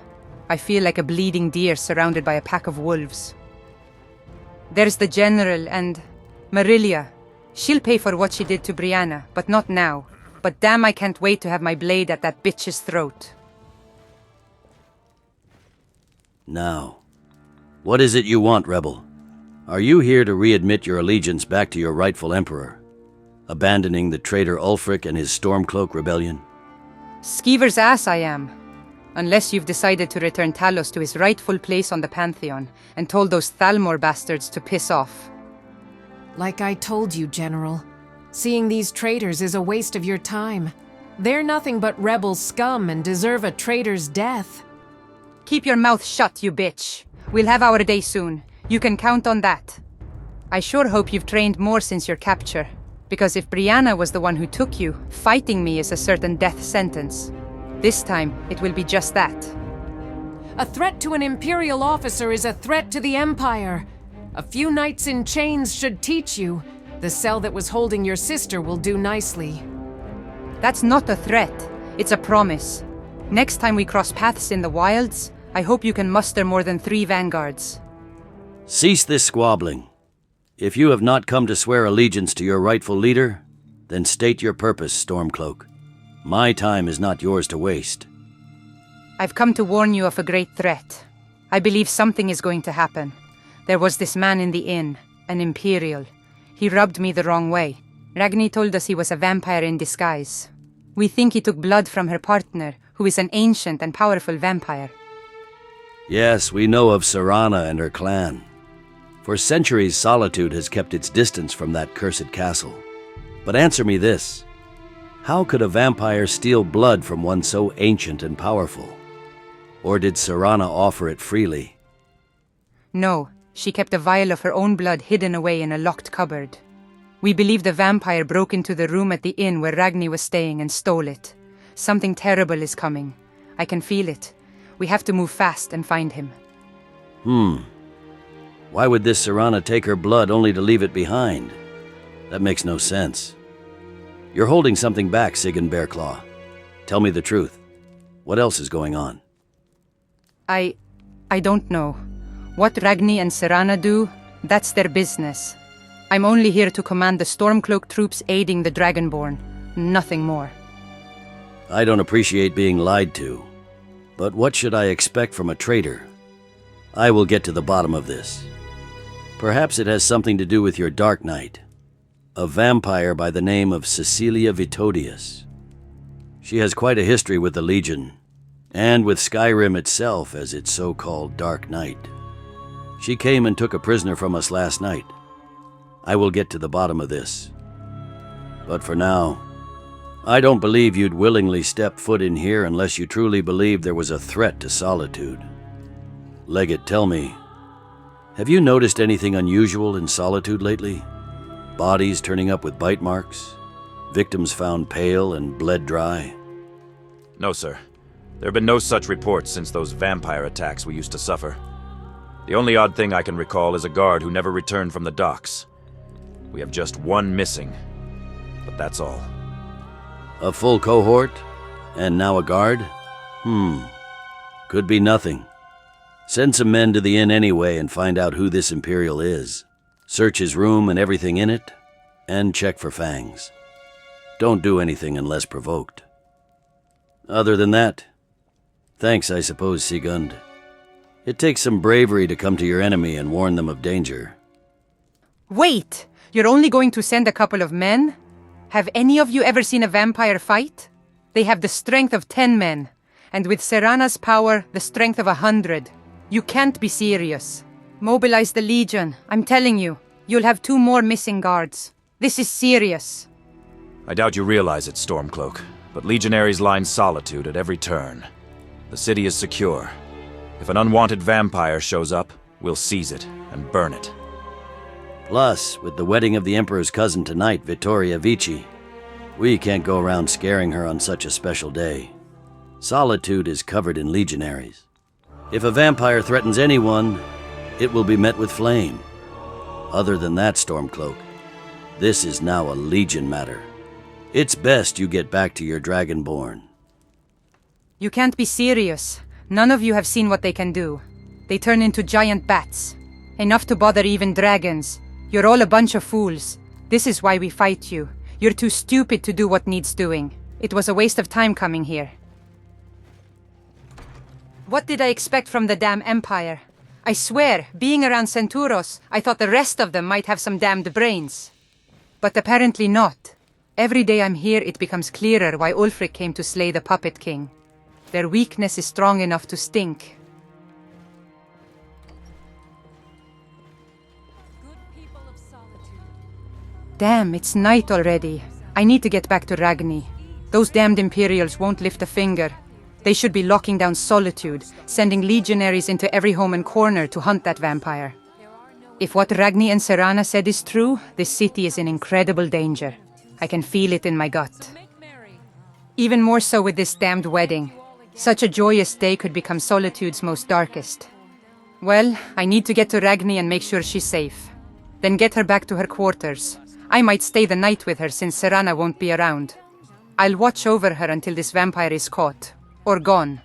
I feel like a bleeding deer surrounded by a pack of wolves. There's the general and Marillia. She'll pay for what she did to Brianna, but not now. But damn, I can't wait to have my blade at that bitch's throat. Now, what is it you want, rebel? Are you here to readmit your allegiance back to your rightful emperor, abandoning the traitor Ulfric and his Stormcloak rebellion? Skeever's ass I am. Unless you've decided to return Talos to his rightful place on the Pantheon, and told those Thalmor bastards to piss off. Like I told you, General, seeing these traitors is a waste of your time. They're nothing but rebel scum and deserve a traitor's death. Keep your mouth shut, you bitch. We'll have our day soon. You can count on that. I sure hope you've trained more since your capture. Because if Brianna was the one who took you, fighting me is a certain death sentence. This time, it will be just that. A threat to an Imperial officer is a threat to the Empire. A few nights in chains should teach you. The cell that was holding your sister will do nicely. That's not a threat. It's a promise. Next time we cross paths in the wilds, I hope you can muster more than 3 vanguards. Cease this squabbling. If you have not come to swear allegiance to your rightful leader, then state your purpose, Stormcloak. My time is not yours to waste. I've come to warn you of a great threat. I believe something is going to happen. There was this man in the inn, an Imperial. He rubbed me the wrong way. Ragni told us he was a vampire in disguise. We think he took blood from her partner, who is an ancient and powerful vampire. Yes, we know of Serana and her clan. For centuries, Solitude has kept its distance from that cursed castle. But answer me this. How could a vampire steal blood from one so ancient and powerful? Or did Serana offer it freely? No, she kept a vial of her own blood hidden away in a locked cupboard. We believe the vampire broke into the room at the inn where Ragni was staying and stole it. Something terrible is coming. I can feel it. We have to move fast and find him. Why would this Serana take her blood only to leave it behind? That makes no sense. You're holding something back, Sigyn Bearclaw. Tell me the truth. What else is going on? I don't know. What Ragni and Serana do, that's their business. I'm only here to command the Stormcloak troops aiding the Dragonborn. Nothing more. I don't appreciate being lied to. But what should I expect from a traitor? I will get to the bottom of this. Perhaps it has something to do with your Dark Knight, a vampire by the name of Cecilia Vittorius. She has quite a history with the Legion, and with Skyrim itself as its so-called Dark Knight. She came and took a prisoner from us last night. I will get to the bottom of this. But for now, I don't believe you'd willingly step foot in here unless you truly believed there was a threat to Solitude. Leggett, tell me, have you noticed anything unusual in Solitude lately? Bodies turning up with bite marks? Victims found pale and bled dry? No, sir. There have been no such reports since those vampire attacks we used to suffer. The only odd thing I can recall is a guard who never returned from the docks. We have just one missing, but that's all. A full cohort? And now a guard? Could be nothing. Send some men to the inn anyway and find out who this Imperial is. Search his room and everything in it, and check for fangs. Don't do anything unless provoked. Other than that, thanks, I suppose, Sigund. It takes some bravery to come to your enemy and warn them of danger. Wait! You're only going to send a couple of men? Have any of you ever seen a vampire fight? They have the strength of 10 men, and with Serana's power, the strength of 100. You can't be serious. Mobilize the Legion. I'm telling you, you'll have 2 more missing guards. This is serious. I doubt you realize it, Stormcloak, but legionaries line Solitude at every turn. The city is secure. If an unwanted vampire shows up, we'll seize it and burn it. Plus, with the wedding of the Emperor's cousin tonight, Vittoria Vici, we can't go around scaring her on such a special day. Solitude is covered in legionaries. If a vampire threatens anyone, it will be met with flame. Other than that, Stormcloak, this is now a Legion matter. It's best you get back to your Dragonborn. You can't be serious. None of you have seen what they can do. They turn into giant bats. Enough to bother even dragons. You're all a bunch of fools. This is why we fight you. You're too stupid to do what needs doing. It was a waste of time coming here. What did I expect from the damn Empire? I swear, being around Senturos, I thought the rest of them might have some damned brains. But apparently not. Every day I'm here, it becomes clearer why Ulfric came to slay the Puppet King. Their weakness is strong enough to stink. Damn, it's night already. I need to get back to Ragni. Those damned Imperials won't lift a finger. They should be locking down Solitude, sending legionaries into every home and corner to hunt that vampire. If what Ragni and Serana said is true, this city is in incredible danger. I can feel it in my gut. Even more so with this damned wedding. Such a joyous day could become Solitude's most darkest. Well, I need to get to Ragni and make sure she's safe. Then get her back to her quarters. I might stay the night with her since Serana won't be around. I'll watch over her until this vampire is caught. Or gone.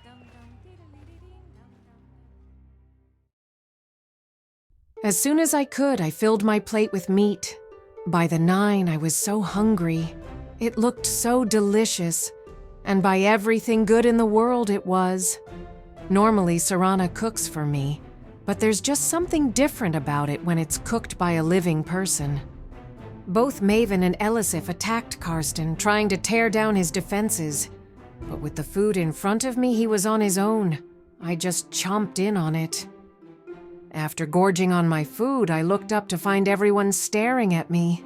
As soon as I could, I filled my plate with meat. By the 9, I was so hungry. It looked so delicious. And by everything good in the world it was. Normally, Serana cooks for me, but there's just something different about it when it's cooked by a living person. Both Maven and Elisif attacked Karsten, trying to tear down his defenses. But with the food in front of me, he was on his own. I just chomped in on it. After gorging on my food, I looked up to find everyone staring at me.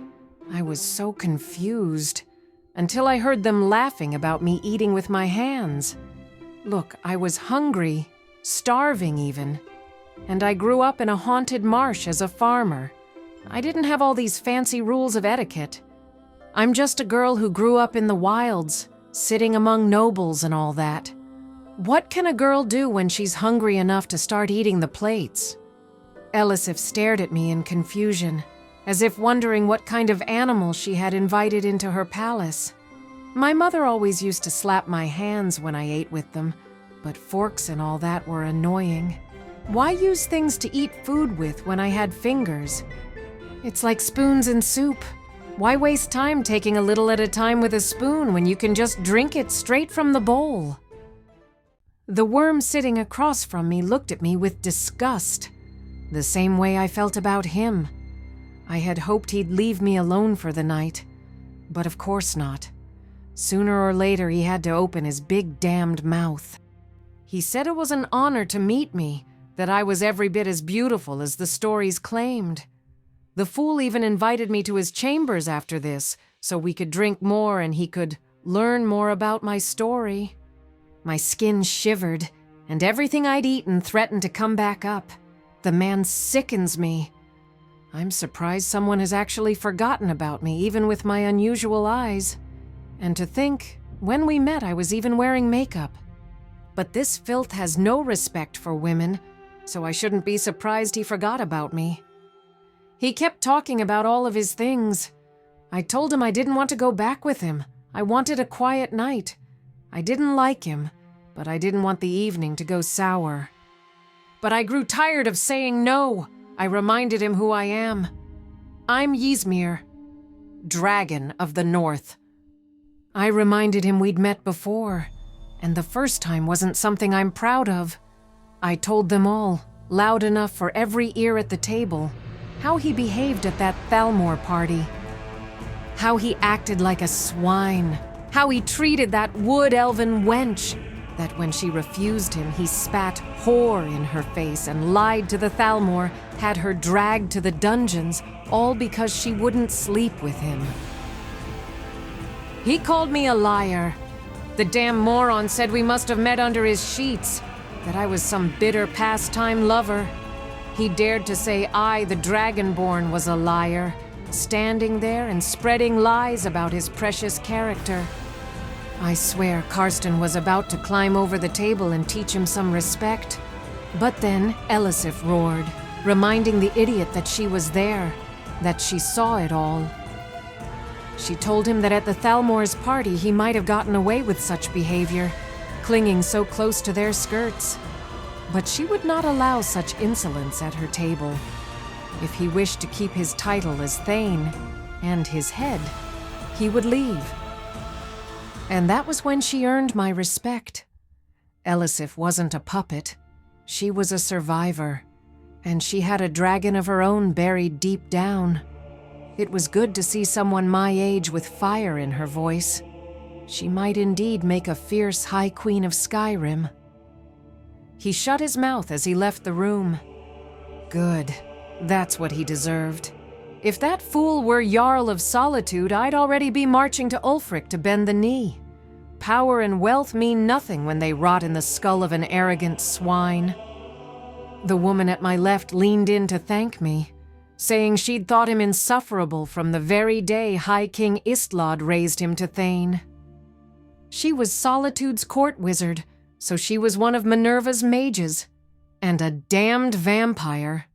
I was so confused, until I heard them laughing about me eating with my hands. Look, I was hungry, starving even. And I grew up in a haunted marsh as a farmer. I didn't have all these fancy rules of etiquette. I'm just a girl who grew up in the wilds, sitting among nobles and all that. What can a girl do when she's hungry enough to start eating the plates? Elisif stared at me in confusion, as if wondering what kind of animal she had invited into her palace. My mother always used to slap my hands when I ate with them, but forks and all that were annoying. Why use things to eat food with when I had fingers? It's like spoons in soup. Why waste time taking a little at a time with a spoon when you can just drink it straight from the bowl? The worm sitting across from me looked at me with disgust, the same way I felt about him. I had hoped he'd leave me alone for the night, but of course not. Sooner or later he had to open his big damned mouth. He said it was an honor to meet me, that I was every bit as beautiful as the stories claimed. The fool even invited me to his chambers after this, so we could drink more and he could learn more about my story. My skin shivered, and everything I'd eaten threatened to come back up. The man sickens me. I'm surprised someone has actually forgotten about me, even with my unusual eyes. And to think, when we met I was even wearing makeup. But this filth has no respect for women, so I shouldn't be surprised he forgot about me. He kept talking about all of his things. I told him I didn't want to go back with him. I wanted a quiet night. I didn't like him, but I didn't want the evening to go sour. But I grew tired of saying no. I reminded him who I am. I'm Ysmir, Dragon of the North. I reminded him we'd met before, and the first time wasn't something I'm proud of. I told them all, loud enough for every ear at the table, how he behaved at that Thalmor party. How he acted like a swine. How he treated that wood-elven wench. That when she refused him, he spat whore in her face and lied to the Thalmor, had her dragged to the dungeons, all because she wouldn't sleep with him. He called me a liar. The damn moron said we must have met under his sheets, that I was some bitter pastime lover. He dared to say I, the Dragonborn, was a liar, standing there and spreading lies about his precious character. I swear Karsten was about to climb over the table and teach him some respect. But then Elisif roared, reminding the idiot that she was there, that she saw it all. She told him that at the Thalmor's party he might have gotten away with such behavior, clinging so close to their skirts. But she would not allow such insolence at her table. If he wished to keep his title as Thane, and his head, he would leave. And that was when she earned my respect. Elisif wasn't a puppet. She was a survivor, and she had a dragon of her own buried deep down. It was good to see someone my age with fire in her voice. She might indeed make a fierce High Queen of Skyrim. He shut his mouth as he left the room. Good. That's what he deserved. If that fool were Jarl of Solitude, I'd already be marching to Ulfric to bend the knee. Power and wealth mean nothing when they rot in the skull of an arrogant swine. The woman at my left leaned in to thank me, saying she'd thought him insufferable from the very day High King Istlod raised him to Thane. She was Solitude's court wizard, so she was one of Minerva's mages, and a damned vampire.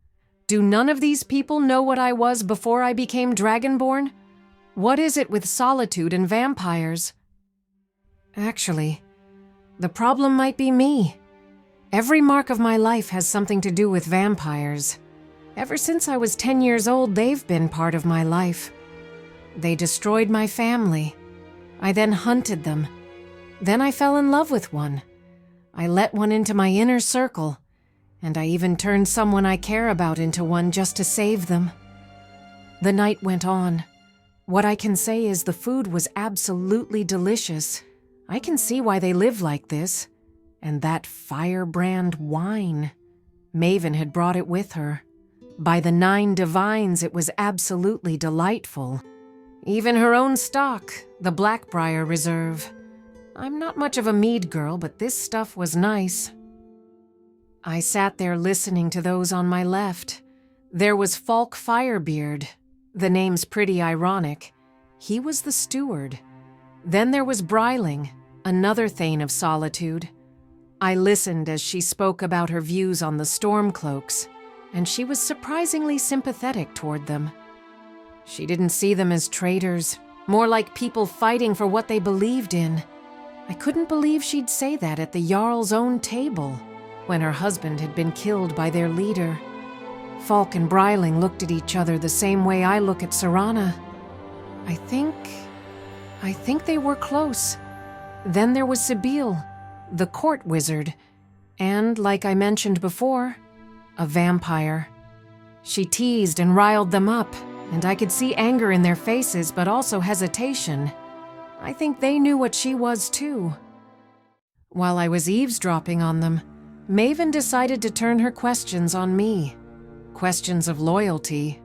Do none of these people know what I was before I became Dragonborn? What is it with Solitude and vampires? Actually, the problem might be me. Every mark of my life has something to do with vampires. Ever since I was 10 years old, they've been part of my life. They destroyed my family. I then hunted them. Then I fell in love with one. I let one into my inner circle, and I even turned someone I care about into one just to save them. The night went on. What I can say is the food was absolutely delicious. I can see why they live like this. And that firebrand wine. Maven had brought it with her. By the 9 divines, it was absolutely delightful. Even her own stock, the Blackbriar Reserve. I'm not much of a mead girl, but this stuff was nice. I sat there listening to those on my left. There was Falk Firebeard. The name's pretty ironic. He was the steward. Then there was Bryling, another Thane of Solitude. I listened as she spoke about her views on the Stormcloaks, and she was surprisingly sympathetic toward them. She didn't see them as traitors, more like people fighting for what they believed in. I couldn't believe she'd say that at the Jarl's own table, when her husband had been killed by their leader. Falk and Bryling looked at each other the same way I look at Serana. I think they were close. Then there was Sibyl, the court wizard, and, like I mentioned before, a vampire. She teased and riled them up, and I could see anger in their faces, but also hesitation. I think they knew what she was too. While I was eavesdropping on them, Maven decided to turn her questions on me. Questions of loyalty.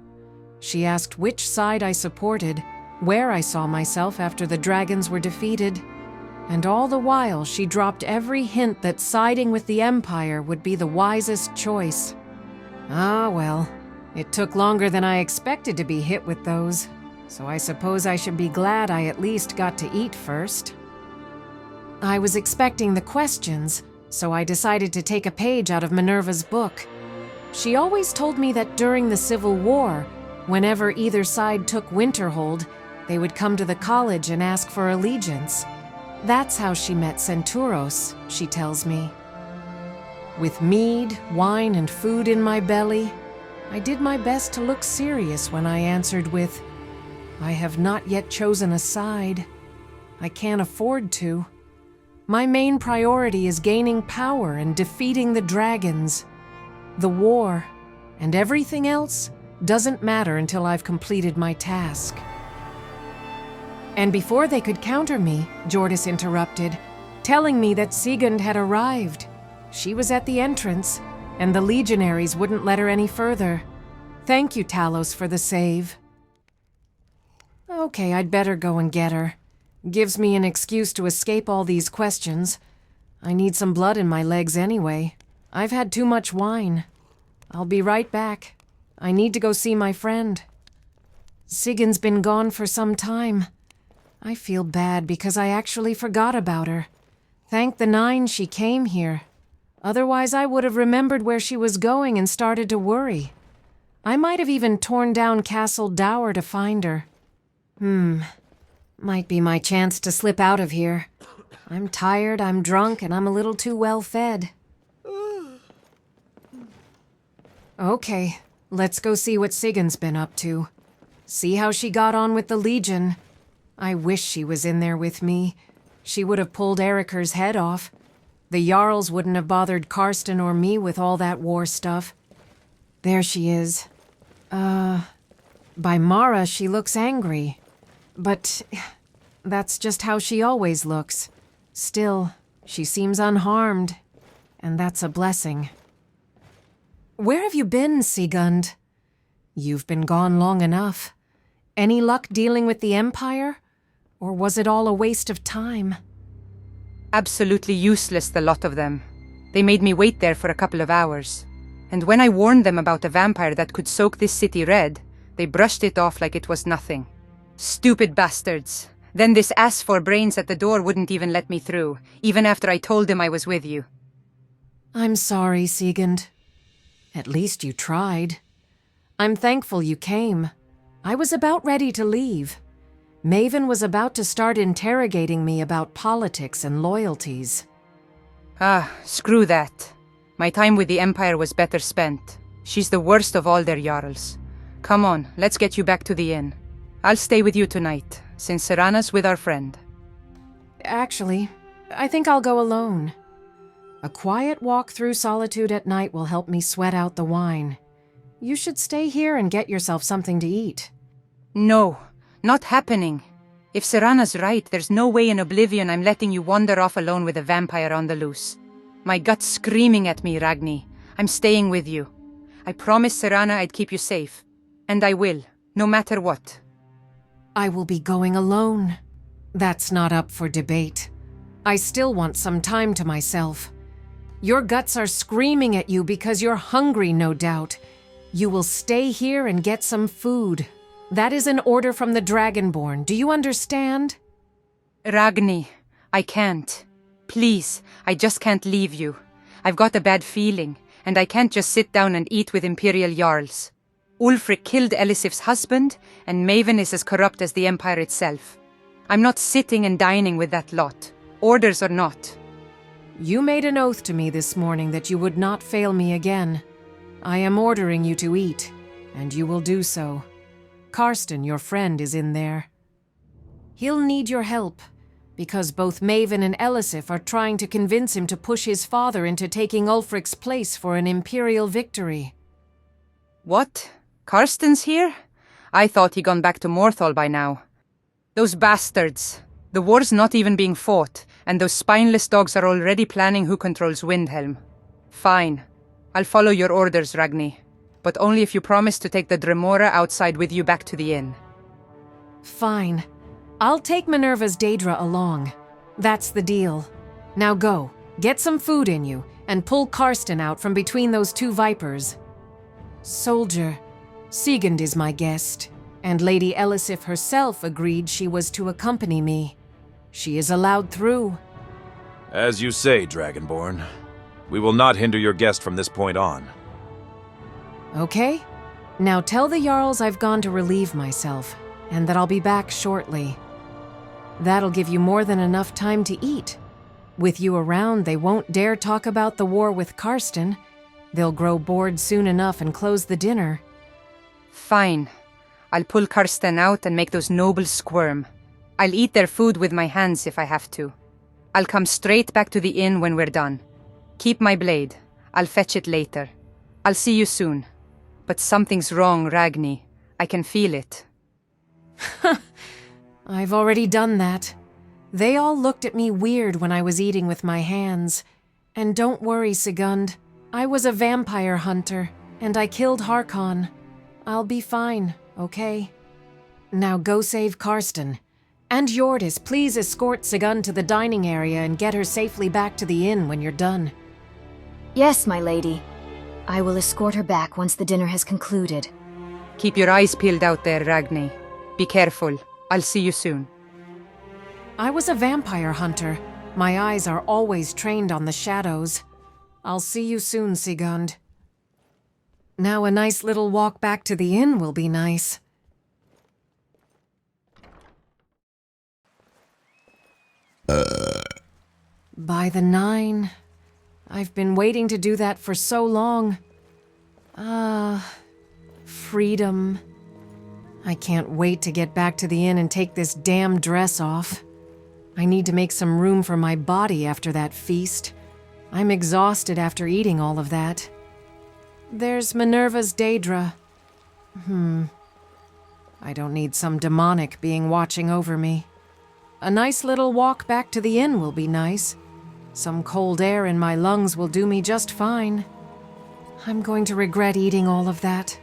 She asked which side I supported, where I saw myself after the dragons were defeated, and all the while she dropped every hint that siding with the Empire would be the wisest choice. Ah, well, it took longer than I expected to be hit with those, so I suppose I should be glad I at least got to eat first. I was expecting the questions, so I decided to take a page out of Minerva's book. She always told me that during the Civil War, whenever either side took Winterhold, they would come to the college and ask for allegiance. That's how she met Senturos, she tells me. With mead, wine, and food in my belly, I did my best to look serious when I answered with, "I have not yet chosen a side." I can't afford to. My main priority is gaining power and defeating the dragons. The war, and everything else, doesn't matter until I've completed my task. And before they could counter me, Jordis interrupted, telling me that Sigund had arrived. She was at the entrance, and the legionaries wouldn't let her any further. Thank you, Talos, for the save. Okay, I'd better go and get her. Gives me an excuse to escape all these questions. I need some blood in my legs anyway. I've had too much wine. I'll be right back. I need to go see my friend. Sigund's been gone for some time. I feel bad because I actually forgot about her. Thank the Nine she came here. Otherwise, I would have remembered where she was going and started to worry. I might have even torn down Castle Dower to find her. Might be my chance to slip out of here. I'm tired, I'm drunk, and I'm a little too well fed. Okay, let's go see what Sigund's been up to. See how she got on with the Legion. I wish she was in there with me. She would have pulled Eriker's head off. The Jarls wouldn't have bothered Karsten or me with all that war stuff. There she is. By Mara, she looks angry. But that's just how she always looks. Still, she seems unharmed, and that's a blessing. Where have you been, Sigund? You've been gone long enough. Any luck dealing with the Empire? Or was it all a waste of time? Absolutely useless, the lot of them. They made me wait there for a couple of hours. And when I warned them about a vampire that could soak this city red, they brushed it off like it was nothing. Stupid bastards. Then this ass for brains at the door wouldn't even let me through, even after I told him I was with you. I'm sorry, Sigund. At least you tried. I'm thankful you came. I was about ready to leave. Maven was about to start interrogating me about politics and loyalties. Screw that. My time with the Empire was better spent. She's the worst of all their Jarls. Come on, let's get you back to the inn. I'll stay with you tonight, since Serana's with our friend. Actually, I think I'll go alone. A quiet walk through Solitude at night will help me sweat out the wine. You should stay here and get yourself something to eat. No, not happening. If Serana's right, there's no way in oblivion I'm letting you wander off alone with a vampire on the loose. My gut's screaming at me, Ragni. I'm staying with you. I promised Serana I'd keep you safe. And I will, no matter what. I will be going alone. That's not up for debate. I still want some time to myself. Your guts are screaming at you because you're hungry, no doubt. You will stay here and get some food. That is an order from the Dragonborn. Do you understand? Ragni, I can't. Please, I just can't leave you. I've got a bad feeling, and I can't just sit down and eat with Imperial Jarls. Ulfric killed Elisif's husband, and Maven is as corrupt as the Empire itself. I'm not sitting and dining with that lot, orders or not. You made an oath to me this morning that you would not fail me again. I am ordering you to eat, and you will do so. Karsten, your friend, is in there. He'll need your help, because both Maven and Elisif are trying to convince him to push his father into taking Ulfric's place for an Imperial victory. What? Karsten's here? I thought he'd gone back to Morthal by now. Those bastards. The war's not even being fought, and those spineless dogs are already planning who controls Windhelm. Fine. I'll follow your orders, Ragni. But only if you promise to take the Dremora outside with you back to the inn. Fine. I'll take Minerva's Daedra along. That's the deal. Now go, get some food in you, and pull Karsten out from between those two vipers. Soldier, Sigund is my guest, and Lady Elisif herself agreed she was to accompany me. She is allowed through. As you say, Dragonborn. We will not hinder your guest from this point on. Okay? Now tell the Jarls I've gone to relieve myself, and that I'll be back shortly. That'll give you more than enough time to eat. With you around, they won't dare talk about the war with Karsten. They'll grow bored soon enough and close the dinner. Fine. I'll pull Karsten out and make those nobles squirm. I'll eat their food with my hands if I have to. I'll come straight back to the inn when we're done. Keep my blade. I'll fetch it later. I'll see you soon. But something's wrong, Ragni. I can feel it. I've already done that. They all looked at me weird when I was eating with my hands. And don't worry, Sigund. I was a vampire hunter, and I killed Harkon. I'll be fine, okay? Now go save Karsten. And Yordis, please escort Sigund to the dining area and get her safely back to the inn when you're done. Yes, my lady. I will escort her back once the dinner has concluded. Keep your eyes peeled out there, Ragni. Be careful. I'll see you soon. I was a vampire hunter. My eyes are always trained on the shadows. I'll see you soon, Sigund. Now a nice little walk back to the inn will be nice. By the 9. I've been waiting to do that for so long. Freedom. I can't wait to get back to the inn and take this damn dress off. I need to make some room for my body after that feast. I'm exhausted after eating all of that. There's Minerva's Daedra. I don't need some demonic being watching over me. A nice little walk back to the inn will be nice. Some cold air in my lungs will do me just fine. I'm going to regret eating all of that.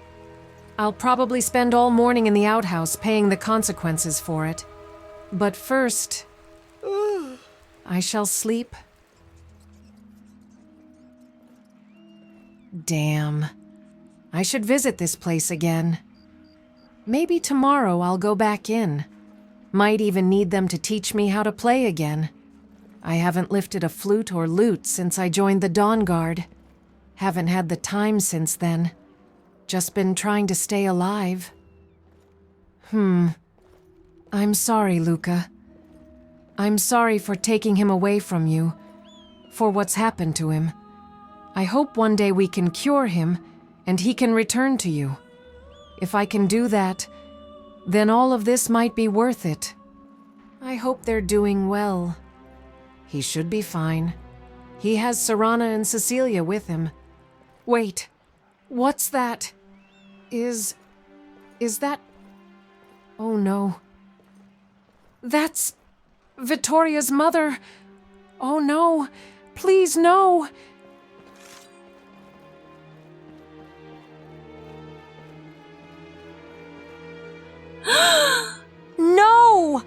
I'll probably spend all morning in the outhouse paying the consequences for it. But first, I shall sleep. Damn. I should visit this place again. Maybe tomorrow I'll go back in. Might even need them to teach me how to play again. I haven't lifted a flute or lute since I joined the Dawn Guard. Haven't had the time since then. Just been trying to stay alive. I'm sorry, Luca. I'm sorry for taking him away from you, for what's happened to him. I hope one day we can cure him, and he can return to you. If I can do that, then all of this might be worth it. I hope they're doing well. He should be fine. He has Serana and Cecilia with him. Wait, what's that? Is that... Oh no. That's Vittoria's mother. Oh no, please no. No!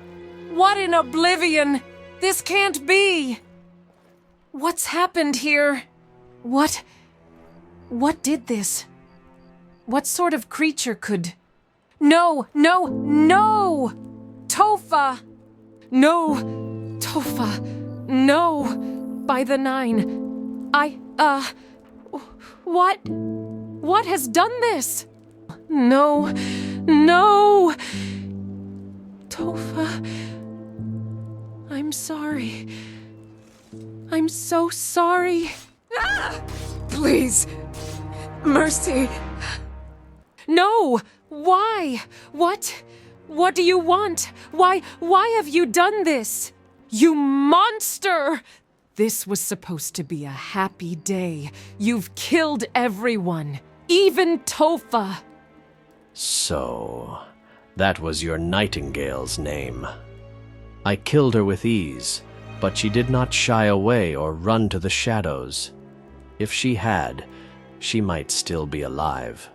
What in oblivion? This can't be! What's happened here? What did this? What sort of creature could... No! Tofa! No! Tofa! No! By the 9. What has done this? No! Tofa... I'm sorry. I'm so sorry. Please. Mercy. No! Why? What do you want? Why have you done this? You monster! This was supposed to be a happy day. You've killed everyone, even Tofa. So, that was your nightingale's name. I killed her with ease, but she did not shy away or run to the shadows. If she had, she might still be alive.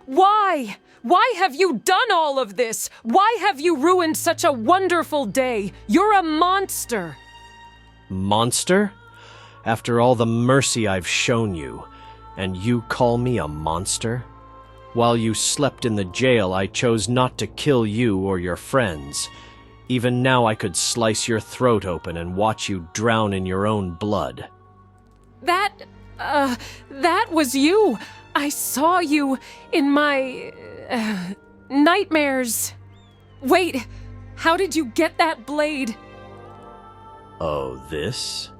Why? Why have you done all of this? Why have you ruined such a wonderful day? You're a monster. Monster? After all the mercy I've shown you, and you call me a monster? While you slept in the jail, I chose not to kill you or your friends. Even now I could slice your throat open and watch you drown in your own blood. That was you. I saw you in my... nightmares. Wait, how did you get that blade? Oh, this?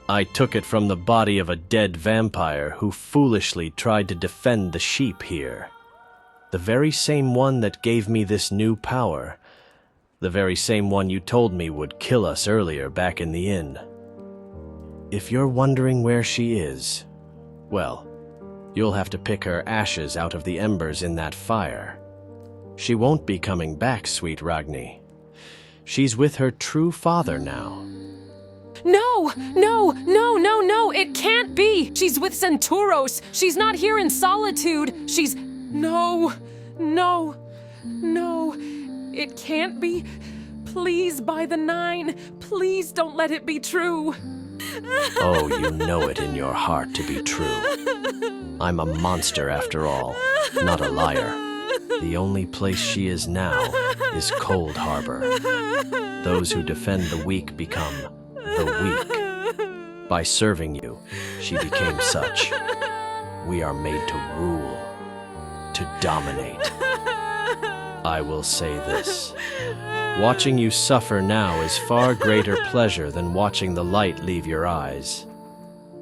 I took it from the body of a dead vampire who foolishly tried to defend the sheep here. The very same one that gave me this new power. The very same one you told me would kill us earlier back in the inn. If you're wondering where she is, well, you'll have to pick her ashes out of the embers in that fire. She won't be coming back, sweet Ragni. She's with her true father now. No! No! No! No! No! It can't be! She's with Senturos! She's not here in Solitude! She's... No! No! No! It can't be! Please, by the 9! Please don't let it be true! Oh, you know it in your heart to be true. I'm a monster after all, not a liar. The only place she is now is Cold Harbor. Those who defend the weak become the weak. By serving you, she became such. We are made to rule, to dominate. I will say this. Watching you suffer now is far greater pleasure than watching the light leave your eyes.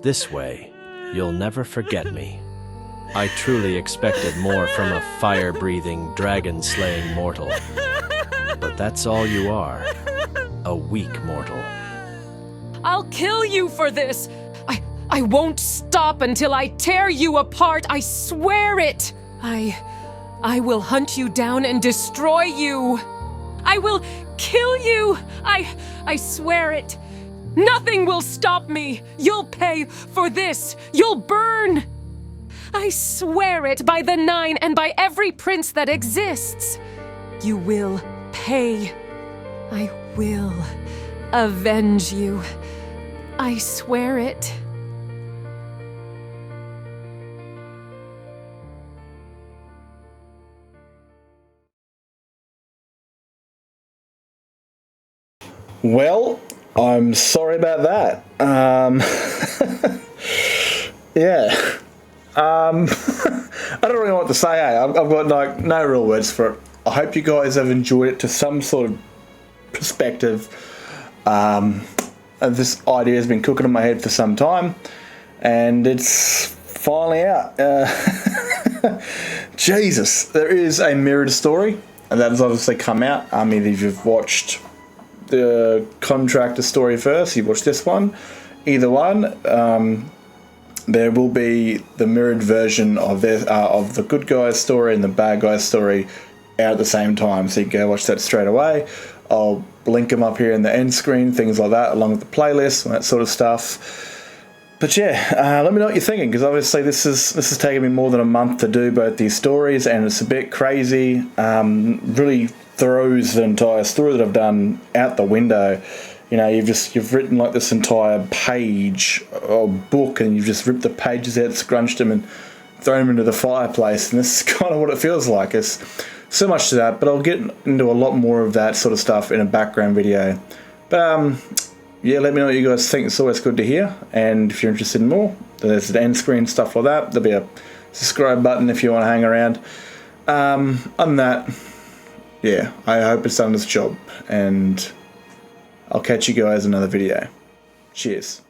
This way, you'll never forget me. I truly expected more from a fire-breathing, dragon-slaying mortal. But that's all you are. A weak mortal. I'll kill you for this! I won't stop until I tear you apart, I swear it! I will hunt you down and destroy you! I will kill you! I swear it! Nothing will stop me! You'll pay for this! You'll burn! I swear it by the 9 and by every prince that exists! You will pay. I will avenge you. I swear it. Well, I'm sorry about that. Yeah. I don't really know what to say. I've got like no real words for it. I hope you guys have enjoyed it to some sort of perspective. This idea has been cooking in my head for some time, and it's finally out. Jesus, there is a mirrored story, and that has obviously come out. I mean, if you've watched the contractor story first, you watch this one, either one, there will be the mirrored version of the good guy's story and the bad guy's story out at the same time, so you can go watch that straight away. I'll link them up here in the end screen, things like that, along with the playlist and that sort of stuff. But yeah, let me know what you're thinking, because obviously this is taking me more than a month to do both these stories, and it's a bit crazy. Really throws the entire story that I've done out the window. You know, you've written like this entire page or book, and you've just ripped the pages out, scrunched them, and thrown them into the fireplace. And this is kind of what it feels like. It's so much to that, but I'll get into a lot more of that sort of stuff in a background video. But yeah, let me know what you guys think. It's always good to hear. And if you're interested in more, there's the end screen, stuff like that. There'll be a subscribe button if you want to hang around. Other than that, yeah, I hope it's done its job, and I'll catch you guys in another video. Cheers.